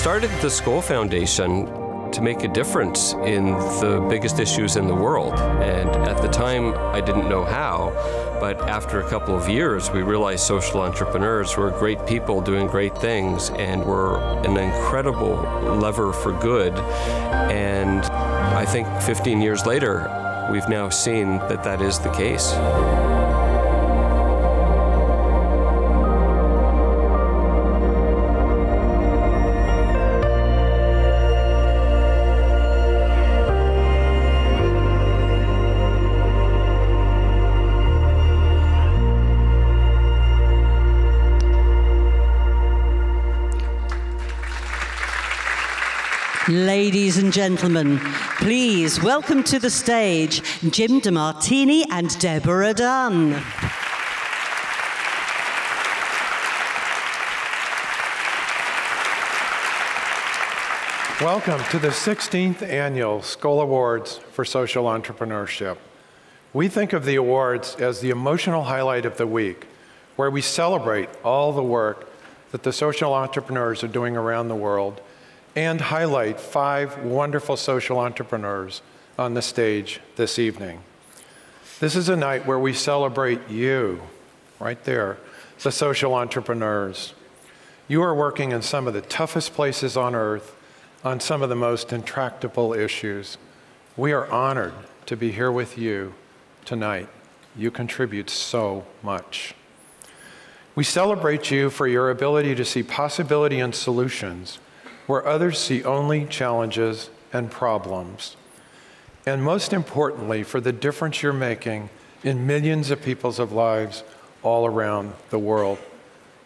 started the Skoll Foundation to make a difference in the biggest issues in the world. And at the time, I didn't know how, but after a couple of years, we realized social entrepreneurs were great people doing great things and were an incredible lever for good. And I think 15 years later, we've now seen that that is the case. Ladies and gentlemen, please welcome to the stage Jim DeMartini and Deborah Dunn. Welcome to the 16th Annual Skoll Awards for Social Entrepreneurship. We think of the awards as the emotional highlight of the week, where we celebrate all the work that the social entrepreneurs are doing around the world and highlight 5 wonderful social entrepreneurs on the stage this evening. This is a night where we celebrate you, right there, the social entrepreneurs. You are working in some of the toughest places on earth on some of the most intractable issues. We are honored to be here with you tonight. You contribute so much. We celebrate you for your ability to see possibility and solutions where others see only challenges and problems. And most importantly, for the difference you're making in millions of people's lives all around the world.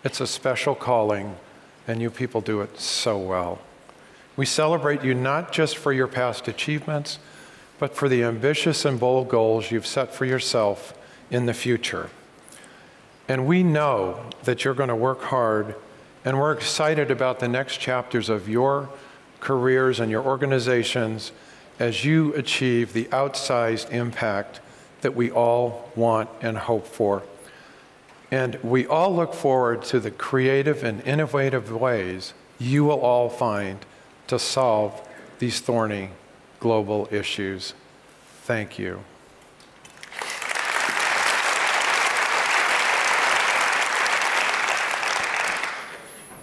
It's a special calling, and you people do it so well. We celebrate you not just for your past achievements, but for the ambitious and bold goals you've set for yourself in the future. And we know that you're going to work hard, and we're excited about the next chapters of your careers and your organizations as you achieve the outsized impact that we all want and hope for. And we all look forward to the creative and innovative ways you will all find to solve these thorny global issues. Thank you.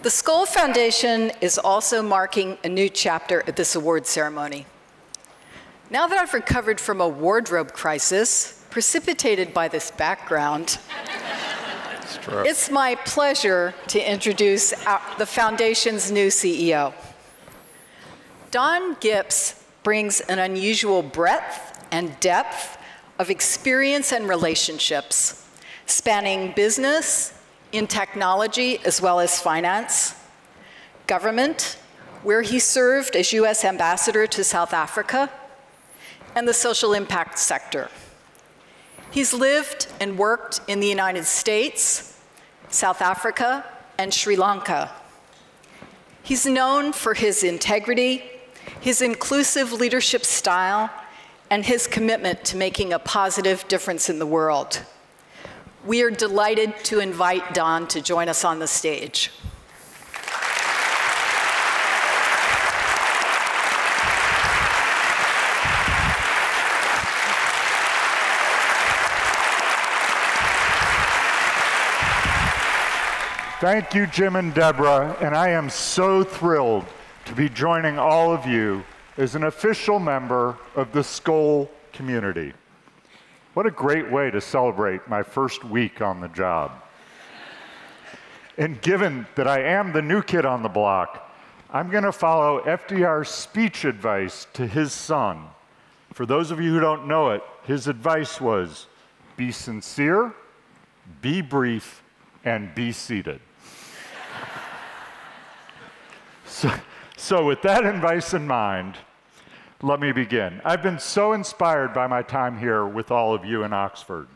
The Skoll Foundation is also marking a new chapter at this award ceremony. Now that I've recovered from a wardrobe crisis precipitated by this background, it's my pleasure to introduce the Foundation's new CEO. Don Gips brings an unusual breadth and depth of experience and relationships, spanning business, in technology as well as finance, government, where he served as US Ambassador to South Africa, and the social impact sector. He's lived and worked in the United States, South Africa, and Sri Lanka. He's known for his integrity, his inclusive leadership style, and his commitment to making a positive difference in the world. We are delighted to invite Don to join us on the stage. Thank you, Jim and Deborah, and I am so thrilled to be joining all of you as an official member of the Skoll community. What a great way to celebrate my first week on the job. And given that I am the new kid on the block, I'm going to follow FDR's speech advice to his son. For those of you who don't know it, his advice was, be sincere, be brief, and be seated. So with that advice in mind, let me begin. I've been so inspired by my time here with all of you in Oxford,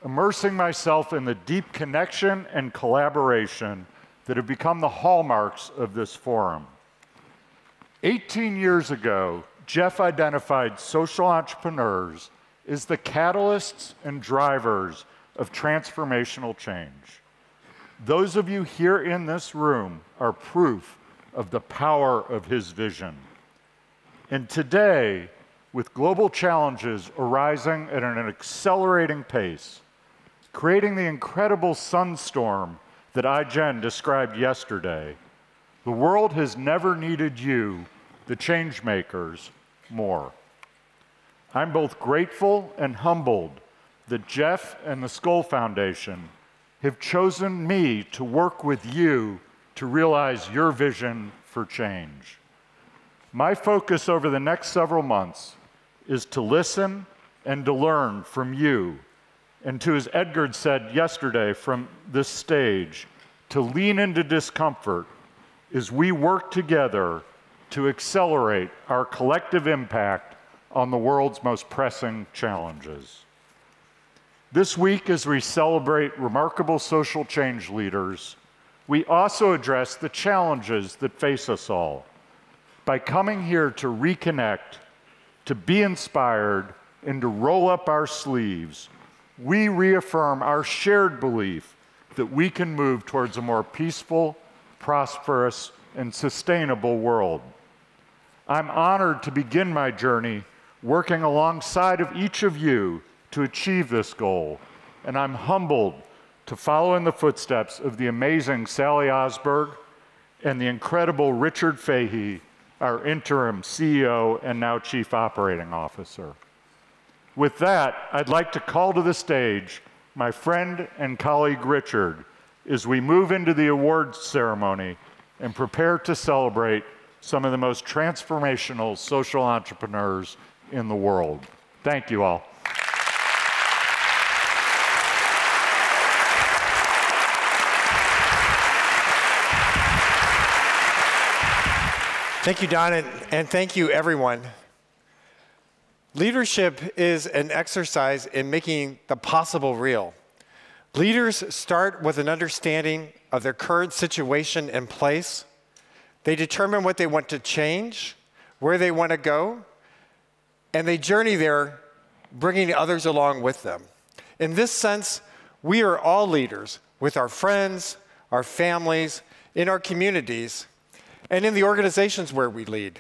immersing myself in the deep connection and collaboration that have become the hallmarks of this forum. 18 years ago, Jeff identified social entrepreneurs as the catalysts and drivers of transformational change. Those of you here in this room are proof of the power of his vision. And today, with global challenges arising at an accelerating pace, creating the incredible sunstorm that iGen described yesterday, the world has never needed you, the change makers, more. I'm both grateful and humbled that Jeff and the Skoll Foundation have chosen me to work with you to realize your vision for change. My focus over the next several months is to listen and to learn from you, and to, as Edgar said yesterday from this stage, to lean into discomfort as we work together to accelerate our collective impact on the world's most pressing challenges. This week, as we celebrate remarkable social change leaders, we also address the challenges that face us all. By coming here to reconnect, to be inspired, and to roll up our sleeves, we reaffirm our shared belief that we can move towards a more peaceful, prosperous, and sustainable world. I'm honored to begin my journey working alongside of each of you to achieve this goal, and I'm humbled to follow in the footsteps of the amazing Sally Osberg and the incredible Richard Fahey, our interim CEO and now Chief Operating Officer. With that, I'd like to call to the stage my friend and colleague Richard as we move into the awards ceremony and prepare to celebrate some of the most transformational social entrepreneurs in the world. Thank you all. Thank you, Don, and thank you, everyone. Leadership is an exercise in making the possible real. Leaders start with an understanding of their current situation and place. They determine what they want to change, where they want to go, and they journey there, bringing others along with them. In this sense, we are all leaders with our friends, our families, in our communities, and in the organizations where we lead.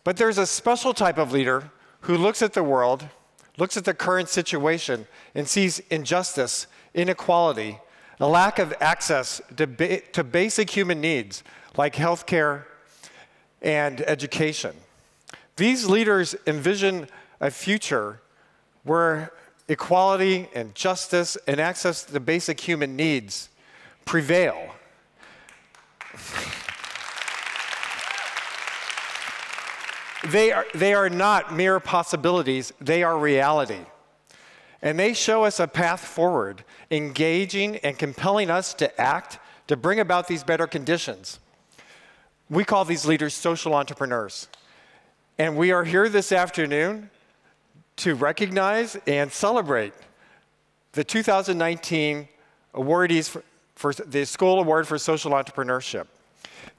But there's a special type of leader who looks at the world, looks at the current situation, and sees injustice, inequality, a lack of access to basic human needs like healthcare and education. These leaders envision a future where equality and justice and access to basic human needs prevail. They are not mere possibilities, they are reality. And they show us a path forward, engaging and compelling us to act to bring about these better conditions. We call these leaders social entrepreneurs. And we are here this afternoon to recognize and celebrate the 2019 awardees for the Skoll Award for Social Entrepreneurship.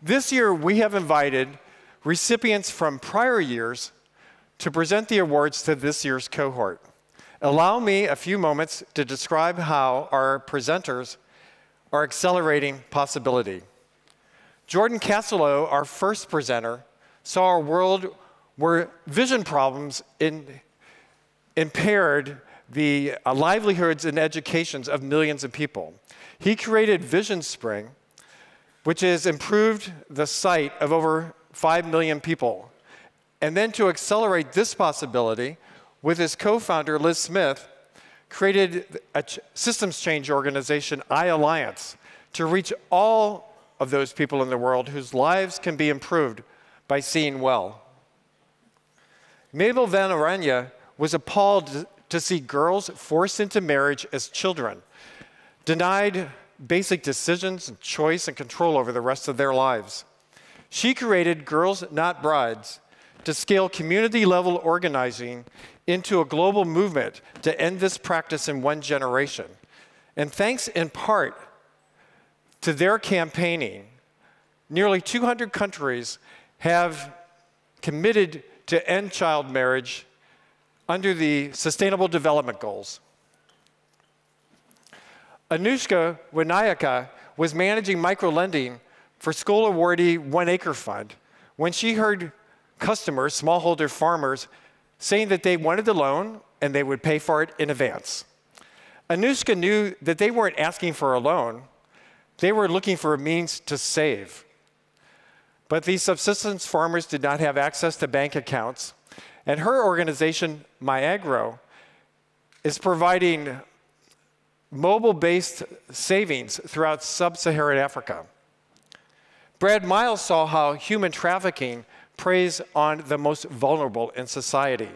This year, we have invited recipients from prior years to present the awards to this year's cohort. Allow me a few moments to describe how our presenters are accelerating possibility. Jordan Castillo, our first presenter, saw a world where vision problems impaired the livelihoods and educations of millions of people. He created Vision Spring, which has improved the sight of over 5 million people. And then to accelerate this possibility, with his co-founder, Liz Smith, created a systems change organization, iAlliance, to reach all of those people in the world whose lives can be improved by seeing well. Mabel Van Oranje was appalled to see girls forced into marriage as children, denied basic decisions and choice and control over the rest of their lives. She created Girls Not Brides to scale community-level organizing into a global movement to end this practice in one generation. And thanks in part to their campaigning, nearly 200 countries have committed to end child marriage under the Sustainable Development Goals. Anushka Vinayaka was managing microlending for Skoll Awardee 1 Acre Fund when she heard customers, smallholder farmers, saying that they wanted the loan and they would pay for it in advance. Anushka knew that they weren't asking for a loan. They were looking for a means to save. But these subsistence farmers did not have access to bank accounts, and her organization, MyAgro, is providing mobile-based savings throughout sub-Saharan Africa. Brad Miles saw how human trafficking preys on the most vulnerable in society.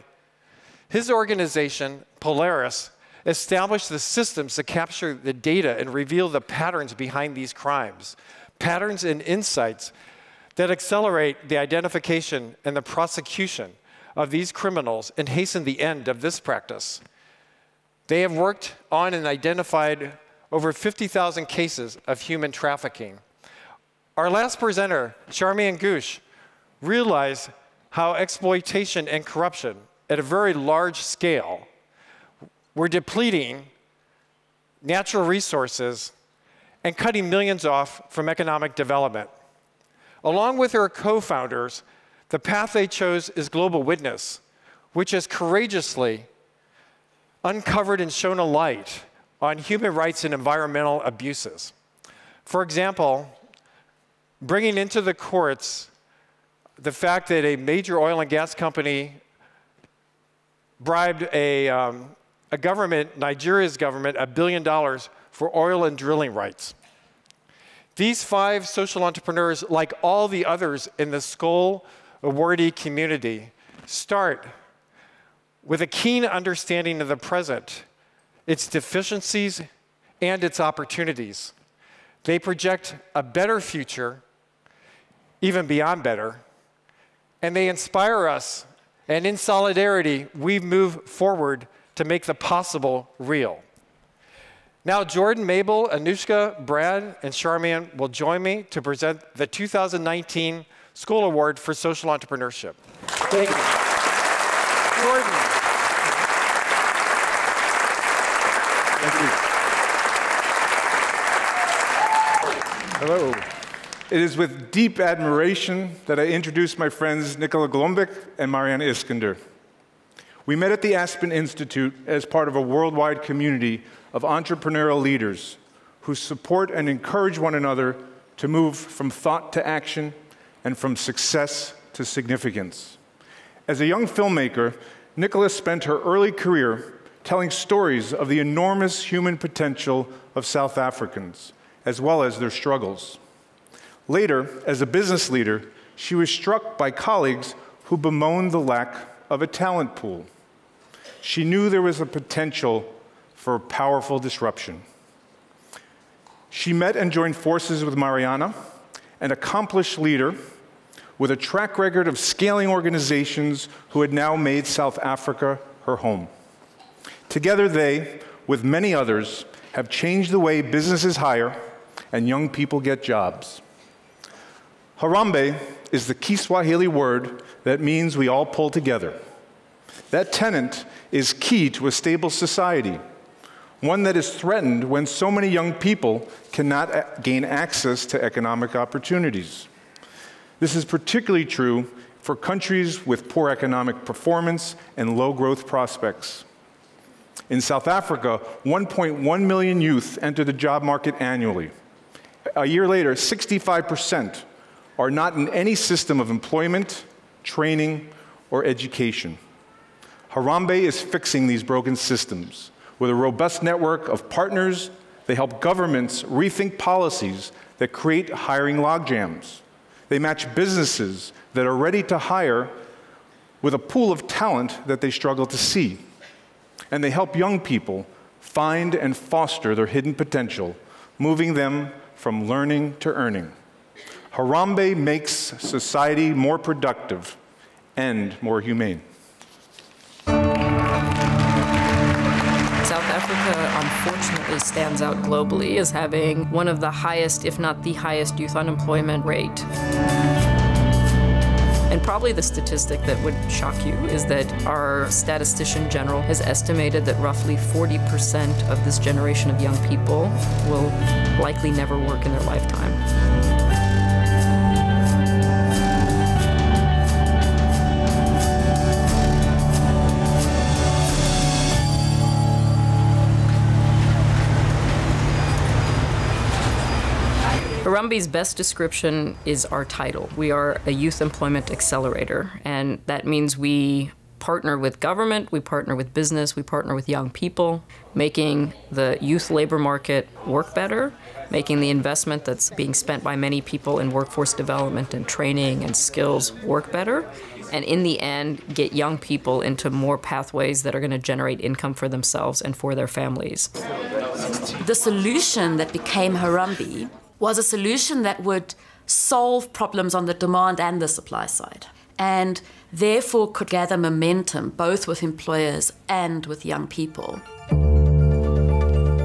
His organization, Polaris, established the systems to capture the data and reveal the patterns behind these crimes, patterns and insights that accelerate the identification and the prosecution of these criminals and hasten the end of this practice. They have worked on and identified over 50,000 cases of human trafficking. Our last presenter, Charmian Goosh, realized how exploitation and corruption at a very large scale were depleting natural resources and cutting millions off from economic development. Along with her co-founders, the path they chose is Global Witness, which has courageously uncovered and shown a light on human rights and environmental abuses. For example, bringing into the courts the fact that a major oil and gas company bribed a government, Nigeria's government, $1 billion for oil and drilling rights. These 5 social entrepreneurs, like all the others in the Skoll Awardee community, start with a keen understanding of the present, its deficiencies, and its opportunities. They project a better future, even beyond better, and they inspire us, and in solidarity, we move forward to make the possible real. Now, Jordan, Mabel, Anushka, Brad, and Charmian will join me to present the 2019 Skoll Award for Social Entrepreneurship. Thank you. Jordan. Thank you. Hello. It is with deep admiration that I introduce my friends Nicola Galombik and Maryana Iskander. We met at the Aspen Institute as part of a worldwide community of entrepreneurial leaders who support and encourage one another to move from thought to action and from success to significance. As a young filmmaker, Nicola spent her early career telling stories of the enormous human potential of South Africans, as well as their struggles. Later, as a business leader, she was struck by colleagues who bemoaned the lack of a talent pool. She knew there was a potential for powerful disruption. She met and joined forces with Maryana, an accomplished leader with a track record of scaling organizations who had now made South Africa her home. Together they, with many others, have changed the way businesses hire and young people get jobs. Harambee is the Kiswahili word that means we all pull together. That tenet is key to a stable society, one that is threatened when so many young people cannot gain access to economic opportunities. This is particularly true for countries with poor economic performance and low growth prospects. In South Africa, 1.1 million youth enter the job market annually. A year later, 65% are not in any system of employment, training, or education. Harambee is fixing these broken systems. With a robust network of partners, they help governments rethink policies that create hiring logjams. They match businesses that are ready to hire with a pool of talent that they struggle to see. And they help young people find and foster their hidden potential, moving them from learning to earning. Harambee makes society more productive and more humane. South Africa, unfortunately, stands out globally as having one of the highest, if not the highest, youth unemployment rate. And probably the statistic that would shock you is that our statistician general has estimated that roughly 40% of this generation of young people will likely never work in their lifetime. Harambee's best description is our title. We are a youth employment accelerator, and that means we partner with government, we partner with business, we partner with young people, making the youth labor market work better, making the investment that's being spent by many people in workforce development and training and skills work better, and in the end, get young people into more pathways that are going to generate income for themselves and for their families. The solution that became Harambee was a solution that would solve problems on the demand and the supply side, and therefore could gather momentum both with employers and with young people.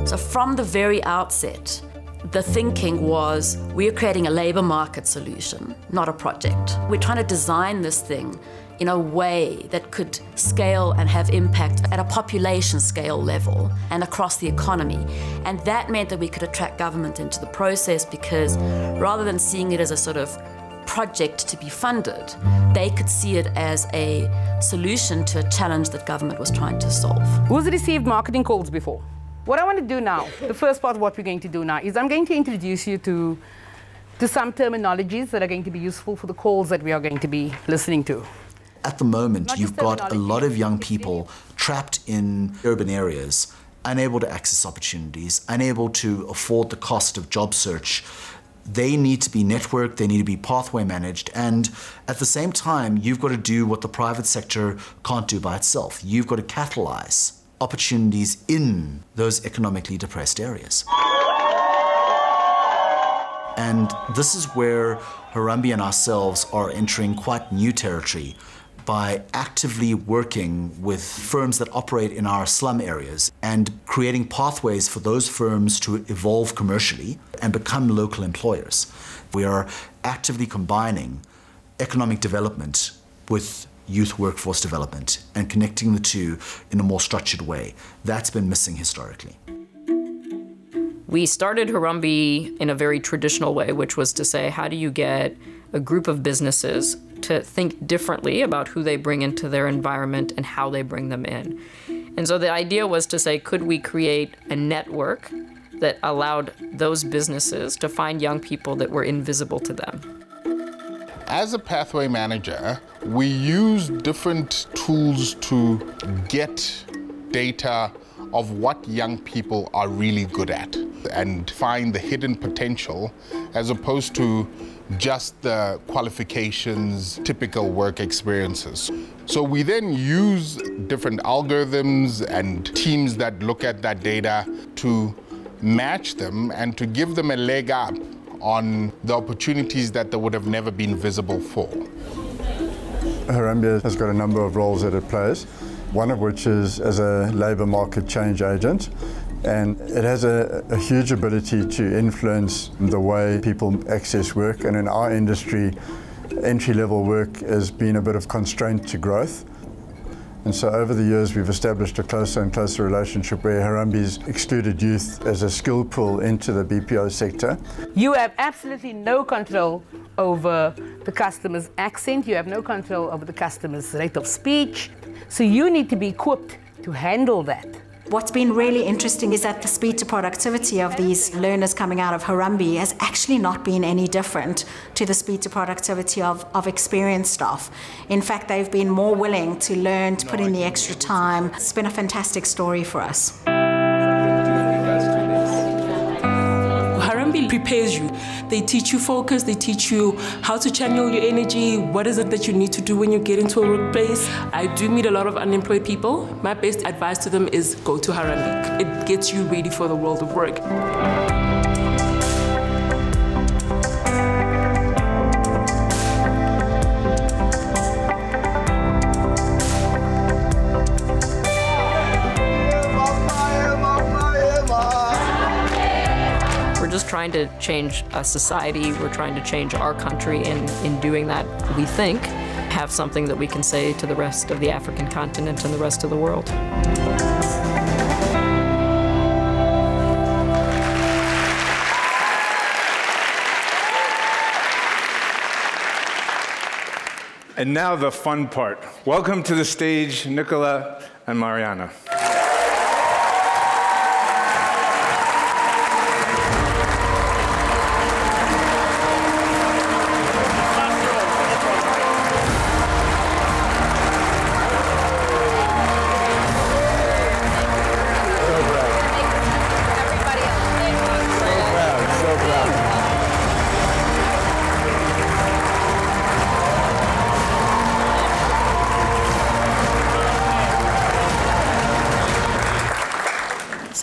So from the very outset, the thinking was, we're creating a labor market solution, not a project. We're trying to design this thing in a way that could scale and have impact at a population scale level and across the economy. And that meant that we could attract government into the process, because rather than seeing it as a sort of project to be funded, they could see it as a solution to a challenge that government was trying to solve. Who's received marketing calls before? What I want to do now, the first part of what we're going to do now, is I'm going to introduce you to some terminologies that are going to be useful for the calls that we are going to be listening to. At the moment, you've got a lot of young people trapped in urban areas, unable to access opportunities, unable to afford the cost of job search. They need to be networked, they need to be pathway managed, and at the same time, you've got to do what the private sector can't do by itself. You've got to catalyze opportunities in those economically depressed areas. And this is where Harambee and ourselves are entering quite new territory by actively working with firms that operate in our slum areas and creating pathways for those firms to evolve commercially and become local employers. We are actively combining economic development with youth workforce development and connecting the two in a more structured way. That's been missing historically. We started Harambee in a very traditional way, which was to say, how do you get a group of businesses to think differently about who they bring into their environment and how they bring them in? And so the idea was to say, could we create a network that allowed those businesses to find young people that were invisible to them? As a pathway manager, we use different tools to get data of what young people are really good at and find the hidden potential, as opposed to just the qualifications, typical work experiences. So we then use different algorithms and teams that look at that data to match them and to give them a leg up on the opportunities that they would have never been visible for. Harambee has got a number of roles that it plays, one of which is as a labour market change agent, and it has a huge ability to influence the way people access work, and in our industry, entry-level work has been a bit of constraint to growth. And so over the years, we've established a closer and closer relationship where Harambee's excluded youth as a skill pool into the BPO sector. You have absolutely no control over the customer's accent. You have no control over the customer's rate of speech. So you need to be equipped to handle that. What's been really interesting is that the speed to productivity of these learners coming out of Harambee has actually not been any different to the speed to productivity of experienced staff. In fact, they've been more willing to learn, to put in the extra time. It's been a fantastic story for us. Harambee prepares you. They teach you focus, they teach you how to channel your energy, what is it that you need to do when you get into a workplace. I do meet a lot of unemployed people. My best advice to them is go to Harambee. It gets you ready for the world of work. Just trying to change a society, we're trying to change our country, and in doing that, we think, have something that we can say to the rest of the African continent and the rest of the world. And now the fun part. Welcome to the stage, Nicola and Maryana.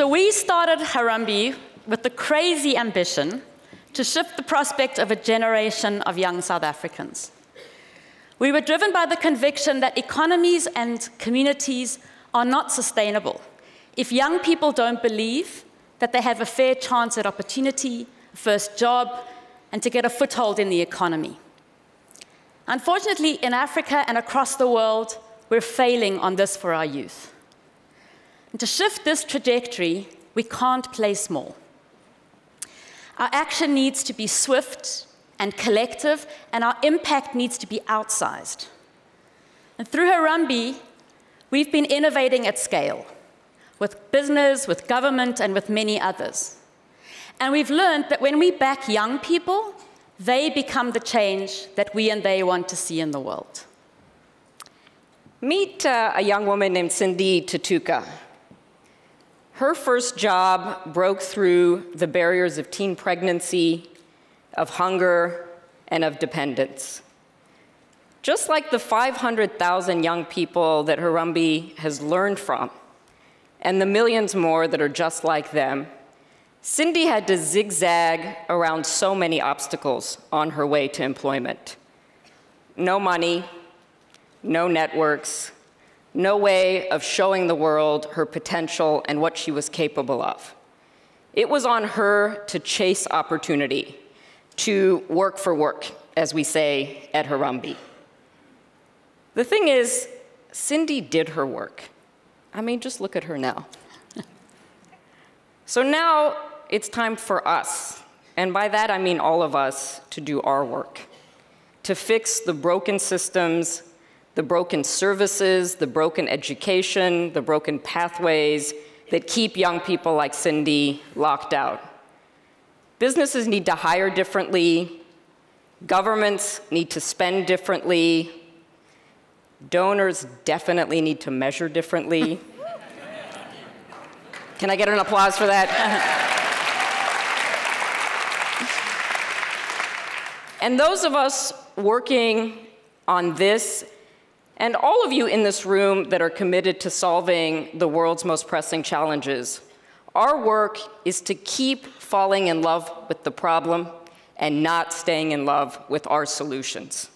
So we started Harambee with the crazy ambition to shift the prospect of a generation of young South Africans. We were driven by the conviction that economies and communities are not sustainable if young people don't believe that they have a fair chance at opportunity, a first job, and to get a foothold in the economy. Unfortunately, in Africa and across the world, we're failing on this for our youth. And to shift this trajectory, we can't play small. Our action needs to be swift and collective, and our impact needs to be outsized. And through Harambee, we've been innovating at scale, with business, with government, and with many others. And we've learned that when we back young people, they become the change that we and they want to see in the world. Meet a young woman named Cindy Tutuka. Her first job broke through the barriers of teen pregnancy, of hunger, and of dependence. Just like the 500,000 young people that Harambee has learned from, and the millions more that are just like them, Cindy had to zigzag around so many obstacles on her way to employment. No money, no networks, no way of showing the world her potential and what she was capable of. It was on her to chase opportunity, to work for work, as we say at Harambee. The thing is, Cindy did her work. I mean, just look at her now. So now it's time for us, and by that I mean all of us, to do our work, to fix the broken systems, the broken services, the broken education, the broken pathways that keep young people like Cindy locked out. Businesses need to hire differently. Governments need to spend differently. Donors definitely need to measure differently. Can I get an applause for that? And those of us working on this, and all of you in this room that are committed to solving the world's most pressing challenges, our work is to keep falling in love with the problem and not staying in love with our solutions.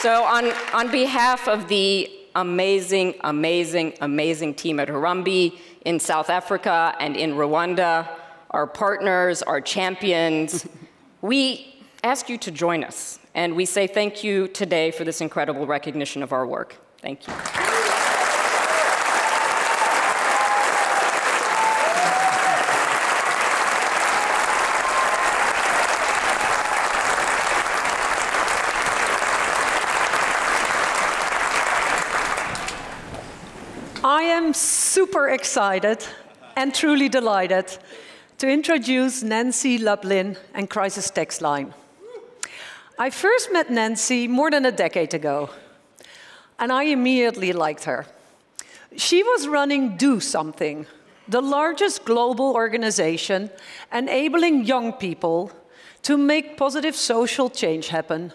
So on behalf of the amazing, amazing, amazing team at Harambee in South Africa and in Rwanda, our partners, our champions, we ask you to join us. And we say thank you today for this incredible recognition of our work. Thank you. I am super excited and truly delighted to introduce Nancy Lublin and Crisis Text Line. I first met Nancy more than a decade ago, and I immediately liked her. She was running Do Something, the largest global organization enabling young people to make positive social change happen,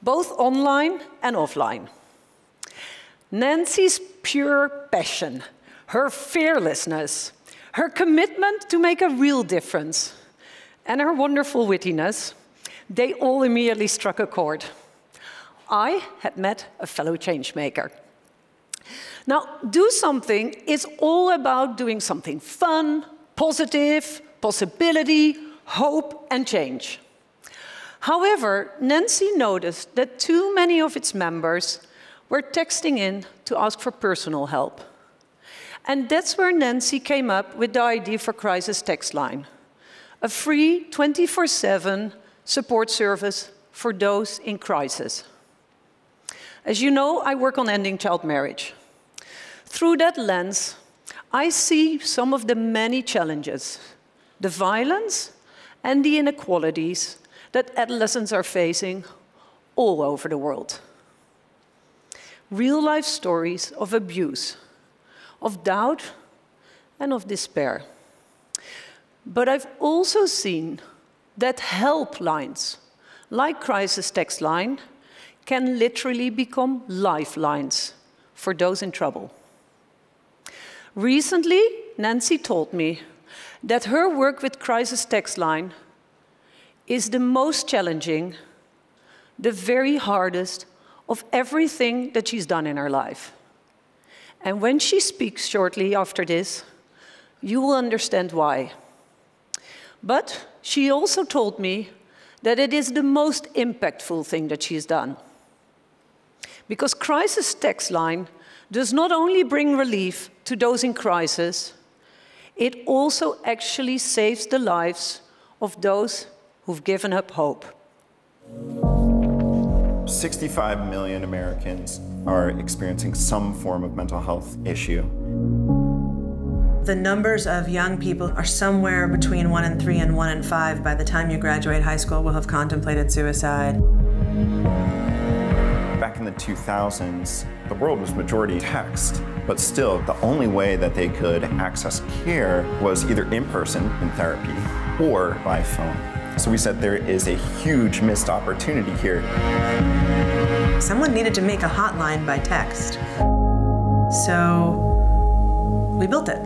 both online and offline. Nancy's pure passion, her fearlessness, her commitment to make a real difference, and her wonderful wittiness, they all immediately struck a chord. I had met a fellow changemaker. Now, Do Something is all about doing something fun, positive, possibility, hope, and change. However, Nancy noticed that too many of its members were texting in to ask for personal help. And that's where Nancy came up with the idea for Crisis Text Line, a free 24/7 support service for those in crisis. As you know, I work on ending child marriage. Through that lens, I see some of the many challenges, the violence and the inequalities that adolescents are facing all over the world. Real-life stories of abuse, of doubt, and of despair. But I've also seen that helplines, like Crisis Text Line, can literally become lifelines for those in trouble. Recently, Nancy told me that her work with Crisis Text Line is the most challenging, the very hardest of everything that she's done in her life. And when she speaks shortly after this, you will understand why. But she also told me that it is the most impactful thing that she's done. Because Crisis Text Line does not only bring relief to those in crisis, it also actually saves the lives of those who've given up hope. 65 million Americans are experiencing some form of mental health issue. The numbers of young people are somewhere between 1 in 3 and 1 in 5 by the time you graduate high school will have contemplated suicide. Back in the 2000s, the world was majority text, but still the only way that they could access care was either in person in therapy or by phone. So we said there is a huge missed opportunity here. Someone needed to make a hotline by text. So we built it.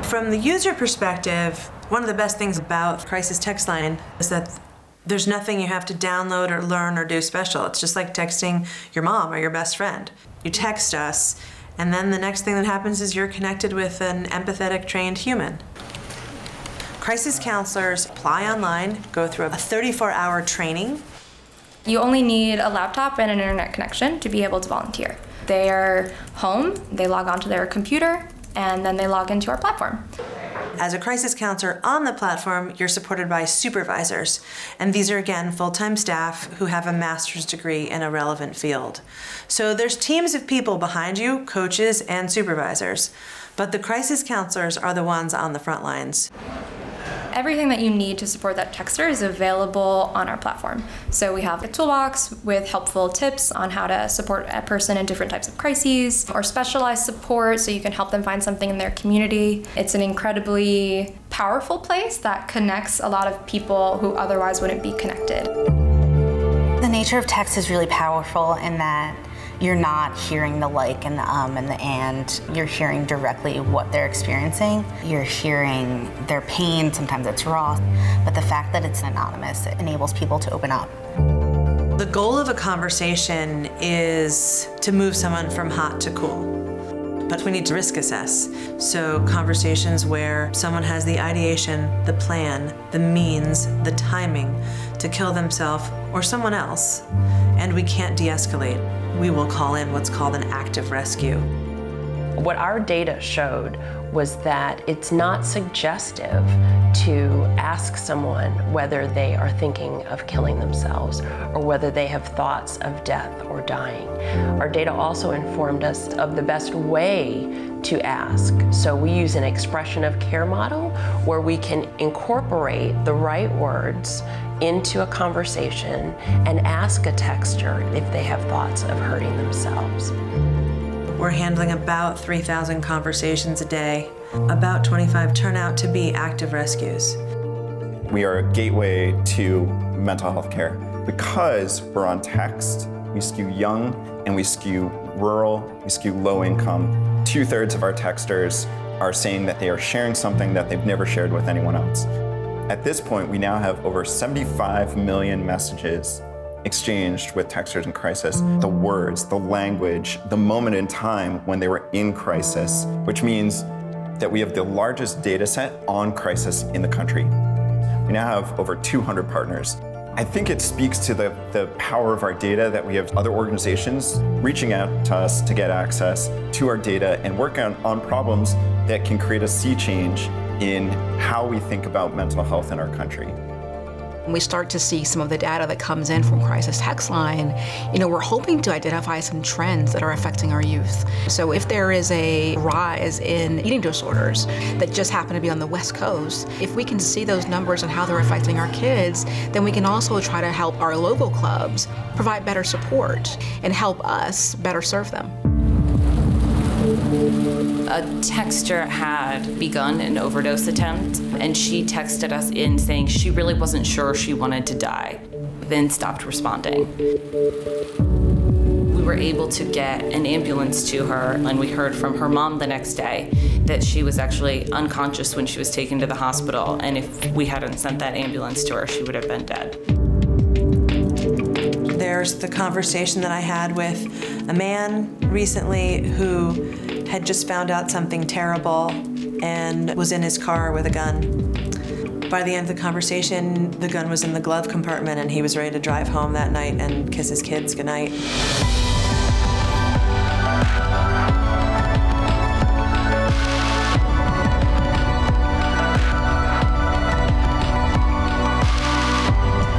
From the user perspective, one of the best things about Crisis Text Line is that there's nothing you have to download or learn or do special. It's just like texting your mom or your best friend. You text us, and then the next thing that happens is you're connected with an empathetic, trained human. Crisis counselors apply online, go through a 34-hour training. You only need a laptop and an internet connection to be able to volunteer. They are home, they log onto their computer, and then they log into our platform. As a crisis counselor on the platform, you're supported by supervisors. And these are, again, full-time staff who have a master's degree in a relevant field. So there's teams of people behind you, coaches and supervisors. But the crisis counselors are the ones on the front lines. Everything that you need to support that texter is available on our platform. So we have a toolbox with helpful tips on how to support a person in different types of crises, or specialized support so you can help them find something in their community. It's an incredibly powerful place that connects a lot of people who otherwise wouldn't be connected. The nature of text is really powerful in that you're not hearing the like and the and the and. You're hearing directly what they're experiencing. You're hearing their pain, sometimes it's raw. But the fact that it's anonymous, it enables people to open up. The goal of a conversation is to move someone from hot to cool. But we need to risk assess. So conversations where someone has the ideation, the plan, the means, the timing to kill themselves or someone else, and we can't de-escalate. We will call in what's called an active rescue. What our data showed was that it's not suggestive to ask someone whether they are thinking of killing themselves or whether they have thoughts of death or dying. Our data also informed us of the best way to ask. So we use an expression of care model where we can incorporate the right words into a conversation and ask a texter if they have thoughts of hurting themselves. We're handling about 3,000 conversations a day. About 25 turn out to be active rescues. We are a gateway to mental health care. Because we're on text, we skew young and we skew rural, we skew low income. 2/3 of our texters are saying that they are sharing something that they've never shared with anyone else. At this point, we now have over 75 million messages exchanged with texters in crisis. The words, the language, the moment in time when they were in crisis, which means that we have the largest data set on crisis in the country. We now have over 200 partners. I think it speaks to the power of our data that we have other organizations reaching out to us to get access to our data and work on problems that can create a sea change in how we think about mental health in our country. When we start to see some of the data that comes in from Crisis Text Line, we're hoping to identify some trends that are affecting our youth. So if there is a rise in eating disorders that just happen to be on the West Coast, if we can see those numbers and how they're affecting our kids, then we can also try to help our local clubs provide better support and help us better serve them. A texter had begun an overdose attempt, and she texted us in saying she really wasn't sure she wanted to die, then stopped responding. We were able to get an ambulance to her, and we heard from her mom the next day that she was actually unconscious when she was taken to the hospital, and if we hadn't sent that ambulance to her, she would have been dead. There's the conversation that I had with a man recently who had just found out something terrible and was in his car with a gun. By the end of the conversation, the gun was in the glove compartment and he was ready to drive home that night and kiss his kids goodnight.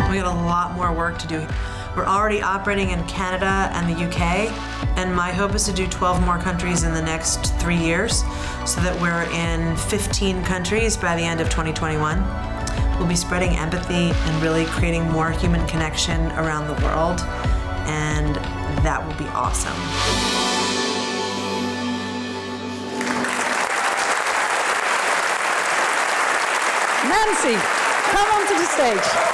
We got a lot more work to do. We're already operating in Canada and the UK, and my hope is to do 12 more countries in the next 3 years, so that we're in 15 countries by the end of 2021. We'll be spreading empathy and really creating more human connection around the world, and that will be awesome. Nancy, come onto the stage.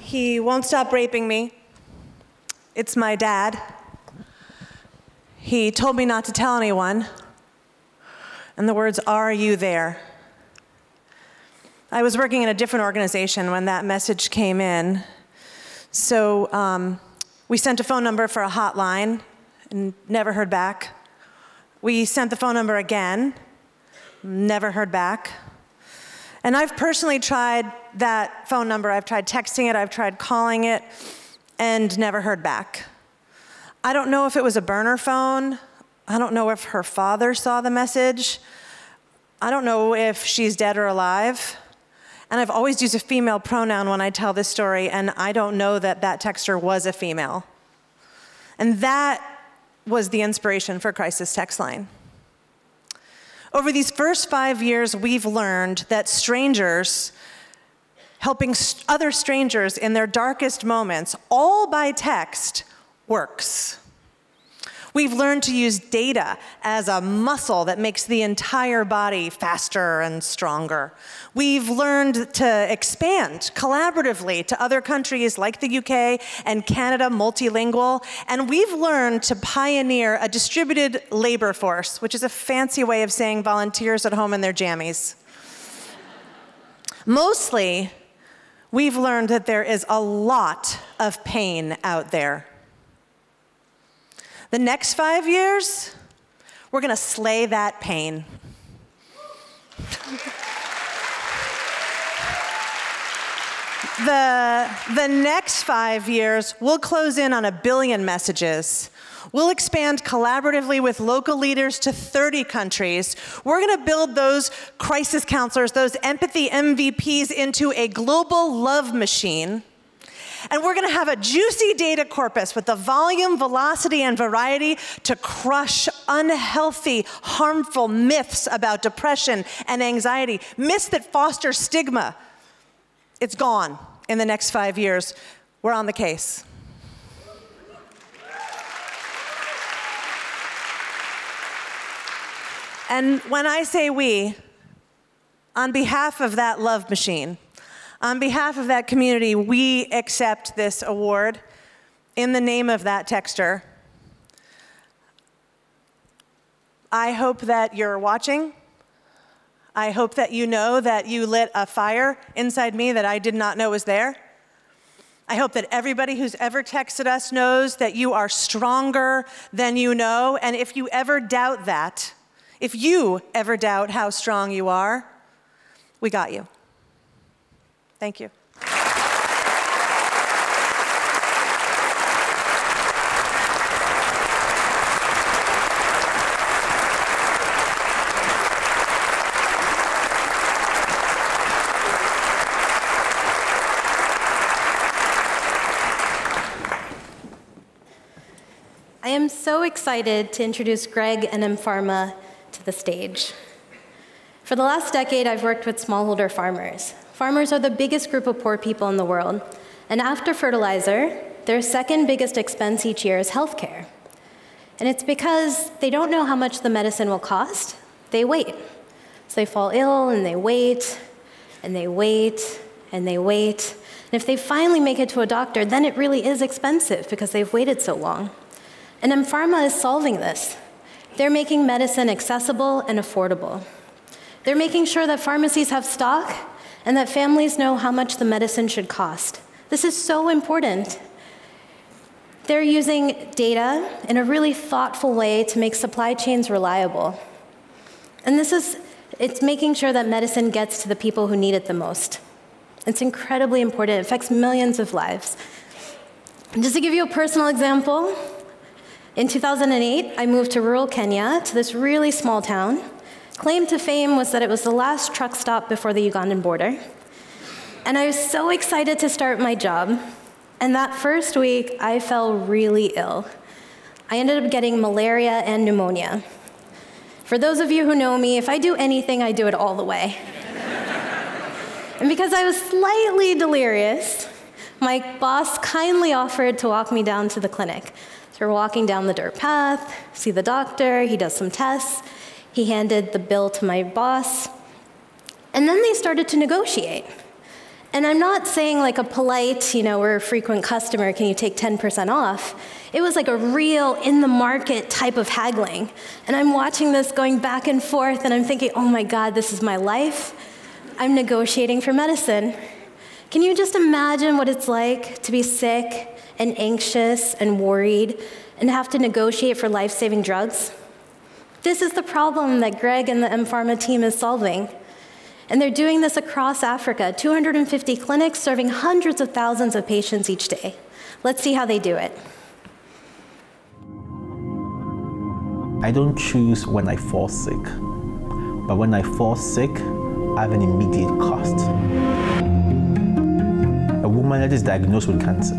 He won't stop raping me. It's my dad. He told me not to tell anyone. And the words, "Are you there?" I was working in a different organization when that message came in. So we sent a phone number for a hotline and never heard back. We sent the phone number again, never heard back. And I've personally tried that phone number. I've tried texting it, I've tried calling it, and never heard back. I don't know if it was a burner phone. I don't know if her father saw the message. I don't know if she's dead or alive. And I've always used a female pronoun when I tell this story, and I don't know that that texter was a female. And that was the inspiration for Crisis Text Line. Over these first 5 years, we've learned that strangers, helping other strangers in their darkest moments, all by text, works. We've learned to use data as a muscle that makes the entire body faster and stronger. We've learned to expand collaboratively to other countries like the UK and Canada, multilingual. And we've learned to pioneer a distributed labor force, which is a fancy way of saying volunteers at home in their jammies. Mostly, we've learned that there is a lot of pain out there. The next 5 years, we're gonna slay that pain. The next 5 years, we'll close in on 1 billion messages. We'll expand collaboratively with local leaders to 30 countries. We're gonna build those crisis counselors, those empathy MVPs into a global love machine. And we're gonna have a juicy data corpus with the volume, velocity, and variety to crush unhealthy, harmful myths about depression and anxiety, myths that foster stigma. It's gone in the next 5 years. We're on the case. And when I say we, on behalf of that love machine, on behalf of that community, we accept this award in the name of that texter. I hope that you're watching. I hope that you know that you lit a fire inside me that I did not know was there. I hope that everybody who's ever texted us knows that you are stronger than you know. And if you ever doubt that, if you ever doubt how strong you are, we got you. Thank you. Thank I am so excited to introduce Gregg and M Pharma to the stage. For the last decade, I've worked with smallholder farmers. Farmers are the biggest group of poor people in the world, and after fertilizer, their second biggest expense each year is healthcare. And it's because they don't know how much the medicine will cost, they wait. So they fall ill and they wait, and they wait, and they wait. And if they finally make it to a doctor, then it really is expensive because they've waited so long. And mPharma is solving this. They're making medicine accessible and affordable. They're making sure that pharmacies have stock and that families know how much the medicine should cost. This is so important. They're using data in a really thoughtful way to make supply chains reliable. And it's making sure that medicine gets to the people who need it the most. It's incredibly important. It affects millions of lives. And just to give you a personal example, in 2008, I moved to rural Kenya, to this really small town. Claim to fame was that it was the last truck stop before the Ugandan border. And I was so excited to start my job. And that first week, I fell really ill. I ended up getting malaria and pneumonia. For those of you who know me, if I do anything, I do it all the way. And because I was slightly delirious, my boss kindly offered to walk me down to the clinic. So we're walking down the dirt path, see the doctor, he does some tests. He handed the bill to my boss. And then they started to negotiate. And I'm not saying like a polite, we're a frequent customer, can you take 10% off? It was like a real in-the-market type of haggling. And I'm watching this going back and forth, and I'm thinking, oh my God, this is my life. I'm negotiating for medicine. Can you just imagine what it's like to be sick and anxious and worried and have to negotiate for life-saving drugs? This is the problem that Gregg and the mPharma team is solving. And they're doing this across Africa, 250 clinics serving hundreds of thousands of patients each day. Let's see how they do it. I don't choose when I fall sick, but when I fall sick, I have an immediate cost. A woman that is diagnosed with cancer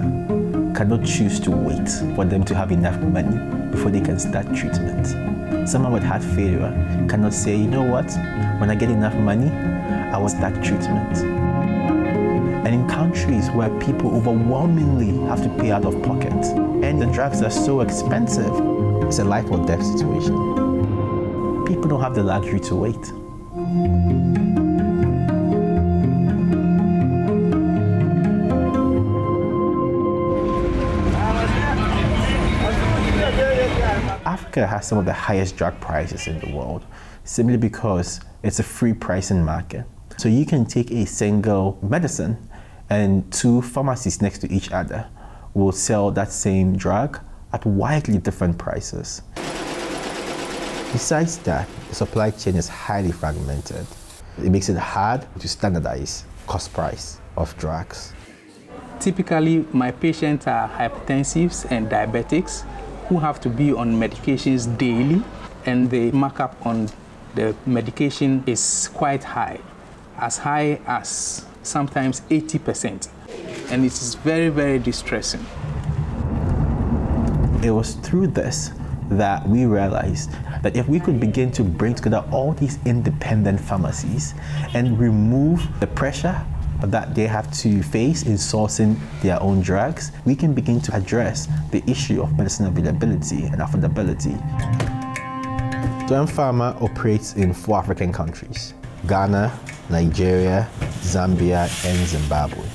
cannot choose to wait for them to have enough money before they can start treatment. Someone with heart failure cannot say, you know what, when I get enough money, I will start treatment. And in countries where people overwhelmingly have to pay out of pocket, and the drugs are so expensive, it's a life or death situation. People don't have the luxury to wait. Africa has some of the highest drug prices in the world, simply because it's a free pricing market. So you can take a single medicine and two pharmacies next to each other will sell that same drug at widely different prices. Besides that, the supply chain is highly fragmented. It makes it hard to standardize cost price of drugs. Typically, my patients are hypertensives and diabetics who have to be on medications daily, and the markup on the medication is quite high, as high as sometimes 80%. And it is very, very distressing. It was through this that we realized that if we could begin to bring together all these independent pharmacies and remove the pressure that they have to face in sourcing their own drugs, we can begin to address the issue of medicine availability and affordability. So mPharma operates in 4 African countries: Ghana, Nigeria, Zambia, and Zimbabwe.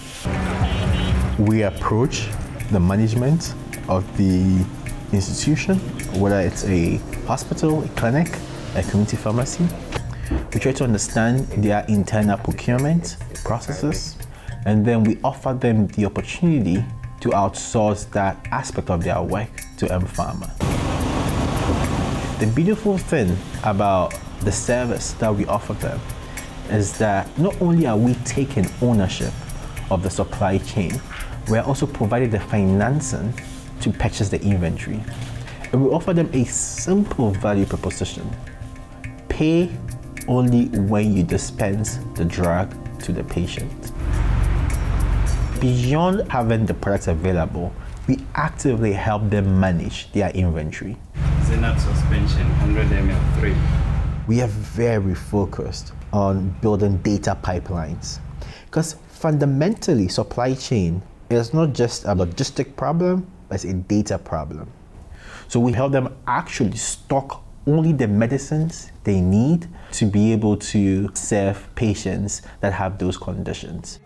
We approach the management of the institution, whether it's a hospital, a clinic, a community pharmacy. We try to understand their internal procurement processes, and then we offer them the opportunity to outsource that aspect of their work to mPharma. The beautiful thing about the service that we offer them is that not only are we taking ownership of the supply chain, we're also providing the financing to purchase the inventory. And we offer them a simple value proposition: pay only when you dispense the drug to the patient. Beyond having the products available, we actively help them manage their inventory. Xenat suspension, 100 ml 3. We are very focused on building data pipelines because fundamentally supply chain is not just a logistic problem, but it's a data problem. So we help them actually stock only the medicines they need to be able to serve patients that have those conditions.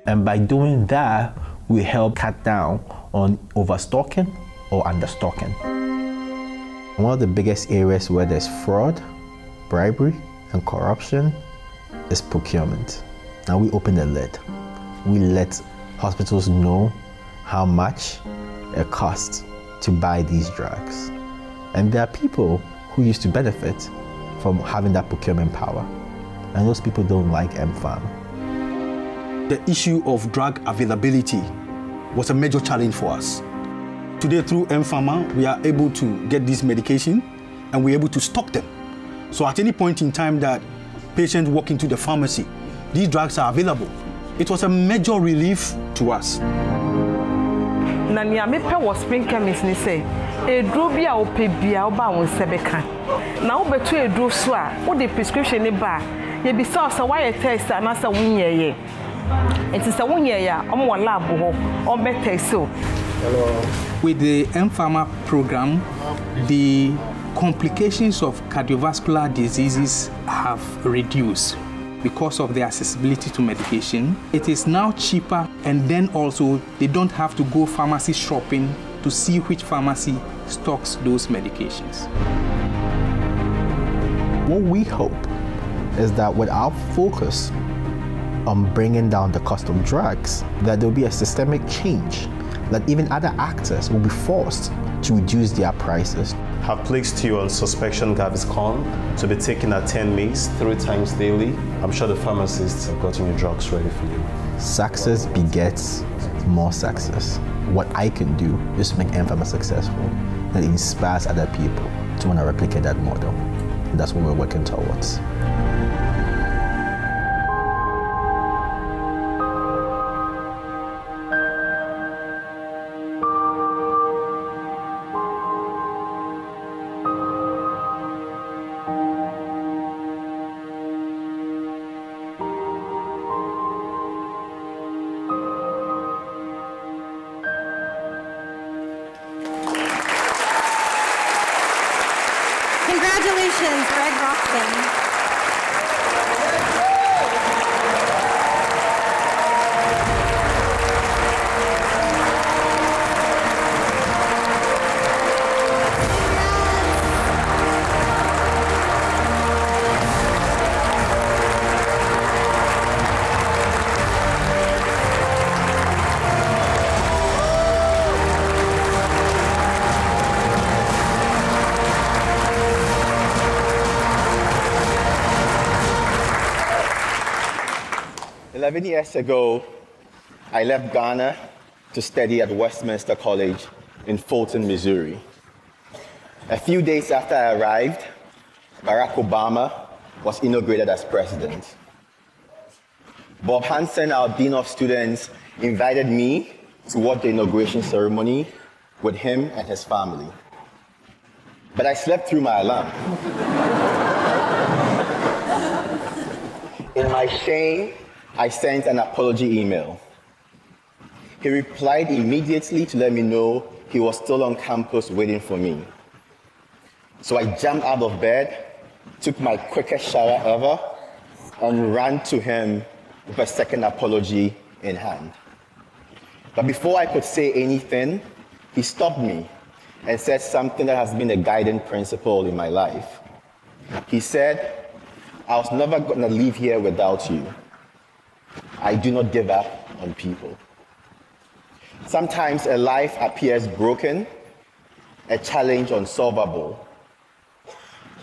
And by doing that, we help cut down on overstocking or understocking. One of the biggest areas where there's fraud, bribery, and corruption is procurement. Now we open the lid. We let hospitals know how much it costs to buy these drugs. And there are people who used to benefit from having that procurement power. And those people don't like mPharma. The issue of drug availability was a major challenge for us. Today, through mPharma, we are able to get this medication and we're able to stock them. So at any point in time that patients walk into the pharmacy, these drugs are available. It was a major relief to us. Na nia mepe wo spring chemist ni say eduro bi a ope bia oba won sebeka na wo betu eduro so a wo de prescription ni ba ye bi say so why test na say wunyeye it is a wunyeye a omo wa lab ho o be test so. With the mPharma program, the complications of cardiovascular diseases have reduced because of the accessibility to medication. It is now cheaper, and then also they don't have to go pharmacy shopping to see which pharmacy stocks those medications. What we hope is that with our focus on bringing down the cost of drugs, that there will be a systemic change, that even other actors will be forced to reduce their prices. Have placed you on suspension Gaviscon to be taken at 10 mg 3 times daily. I'm sure the pharmacists have gotten your drugs ready for you. Success begets more success. What I can do is to make mPharma successful and inspires other people to want to replicate that model. And that's what we're working towards. Congratulations, Gregory Rockson. Years ago, I left Ghana to study at Westminster College in Fulton, Missouri. A few days after I arrived, Barack Obama was inaugurated as president. Bob Hansen, our Dean of Students, invited me to watch the inauguration ceremony with him and his family. But I slept through my alarm. In my shame, I sent an apology email. He replied immediately to let me know he was still on campus waiting for me. So I jumped out of bed, took my quickest shower ever, and ran to him with a second apology in hand. But before I could say anything, he stopped me and said something that has been a guiding principle in my life. He said, "I was never going to leave here without you. I do not give up on people." Sometimes a life appears broken, a challenge unsolvable,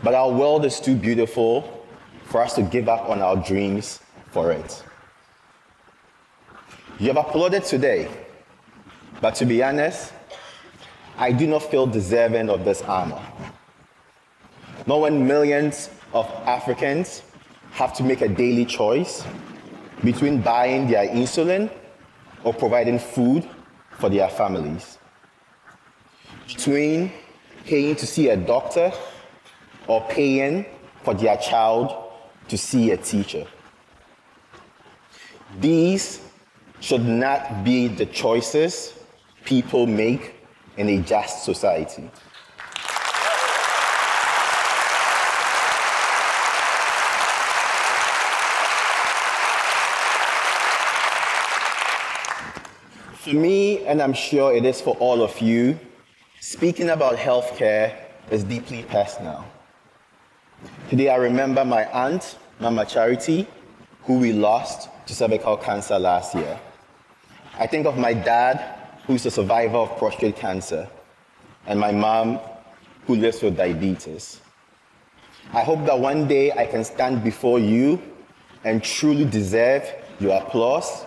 but our world is too beautiful for us to give up on our dreams for it. You have applauded today, but to be honest, I do not feel deserving of this honor. Not when millions of Africans have to make a daily choice between buying their insulin or providing food for their families. between paying to see a doctor or paying for their child to see a teacher. These should not be the choices people make in a just society. For me, and I'm sure it is for all of you, speaking about healthcare is deeply personal. Today I remember my aunt, Mama Charity, who we lost to cervical cancer last year. I think of my dad, who's a survivor of prostate cancer, and my mom, who lives with diabetes. I hope that one day I can stand before you and truly deserve your applause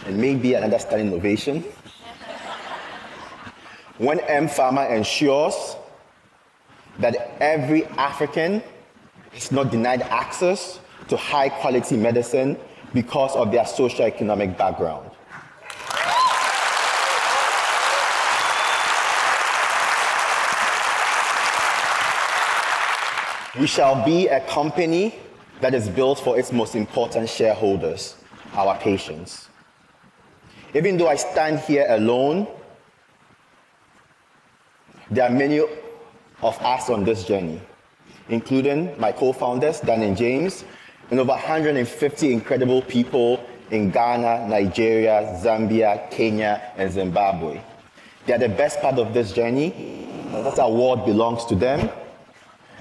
and maybe another standing ovation. When mPharma ensures that every African is not denied access to high-quality medicine because of their socioeconomic background. We shall be a company that is built for its most important shareholders, our patients. Even though I stand here alone, there are many of us on this journey, including my co-founders, Dan and James, and over 150 incredible people in Ghana, Nigeria, Zambia, Kenya, and Zimbabwe. They are the best part of this journey. That award belongs to them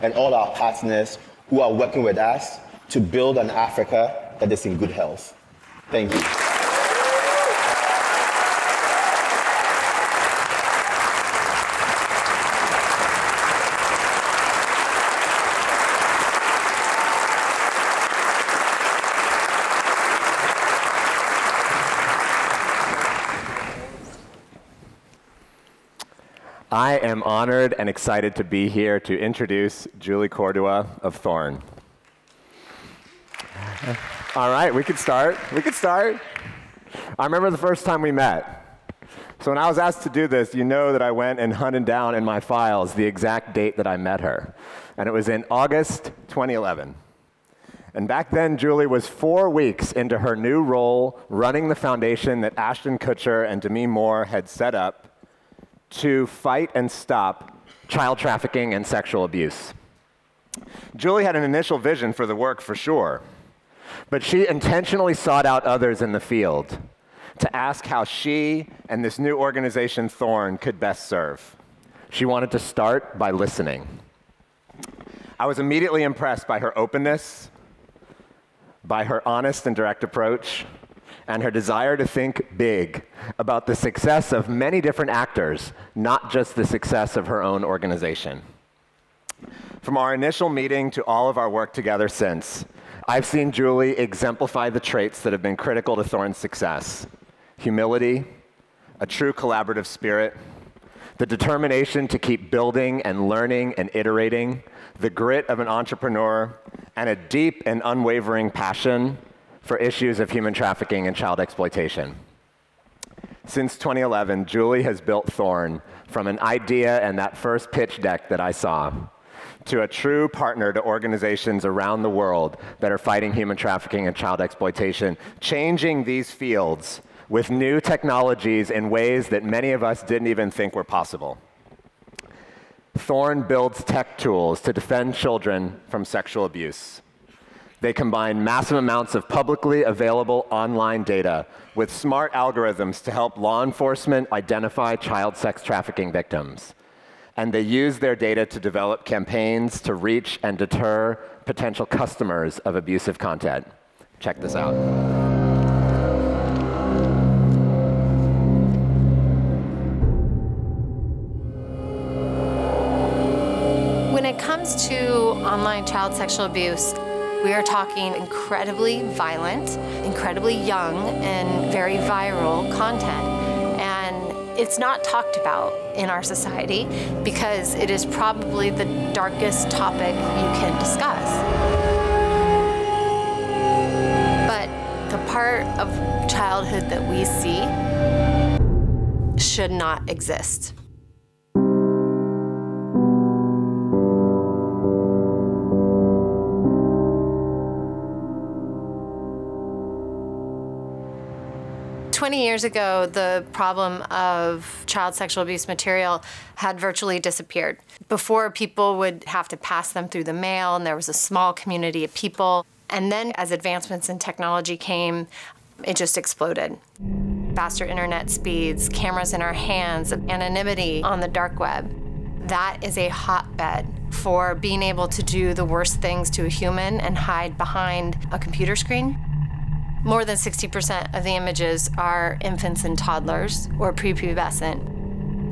and all our partners who are working with us to build an Africa that is in good health. Thank you. I am honored and excited to be here to introduce Julie Cordua of Thorn. All right, we could start. I remember the first time we met. So when I was asked to do this, you know that I went and hunted down in my files the exact date that I met her. And it was in August 2011. And back then, Julie was 4 weeks into her new role running the foundation that Ashton Kutcher and Demi Moore had set up to fight and stop child trafficking and sexual abuse. Julie had an initial vision for the work, for sure, but she intentionally sought out others in the field to ask how she and this new organization, Thorn, could best serve. She wanted to start by listening. I was immediately impressed by her openness, by her honest and direct approach, and her desire to think big about the success of many different actors, not just the success of her own organization. From our initial meeting to all of our work together since, I've seen Julie exemplify the traits that have been critical to Thorn's success: humility, a true collaborative spirit, the determination to keep building and learning and iterating, the grit of an entrepreneur, and a deep and unwavering passion for issues of human trafficking and child exploitation. Since 2011, Julie has built Thorn from an idea and that first pitch deck that I saw to a true partner to organizations around the world that are fighting human trafficking and child exploitation, changing these fields with new technologies in ways that many of us didn't even think were possible. Thorn builds tech tools to defend children from sexual abuse. They combine massive amounts of publicly available online data with smart algorithms to help law enforcement identify child sex trafficking victims. And they use their data to develop campaigns to reach and deter potential customers of abusive content. Check this out. When it comes to online child sexual abuse, we are talking incredibly violent, incredibly young, and very viral content. And it's not talked about in our society because it is probably the darkest topic you can discuss. But the part of childhood that we see should not exist. 20 years ago, the problem of child sexual abuse material had virtually disappeared. Before, people would have to pass them through the mail, and there was a small community of people. And then as advancements in technology came, it just exploded. Faster internet speeds, cameras in our hands, anonymity on the dark web. That is a hotbed for being able to do the worst things to a human and hide behind a computer screen. More than 60% of the images are infants and toddlers or prepubescent.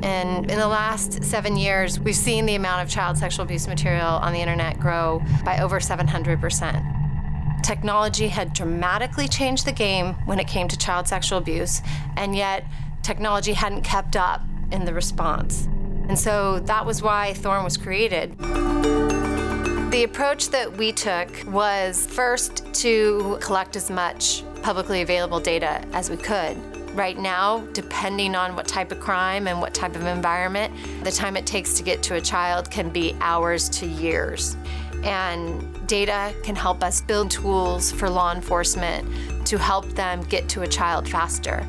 And in the last 7 years, we've seen the amount of child sexual abuse material on the internet grow by over 700%. Technology had dramatically changed the game when it came to child sexual abuse, and yet technology hadn't kept up in the response. And so that was why Thorn was created. The approach that we took was first to collect as much publicly available data as we could. Right now, depending on what type of crime and what type of environment, the time it takes to get to a child can be hours to years. And data can help us build tools for law enforcement to help them get to a child faster.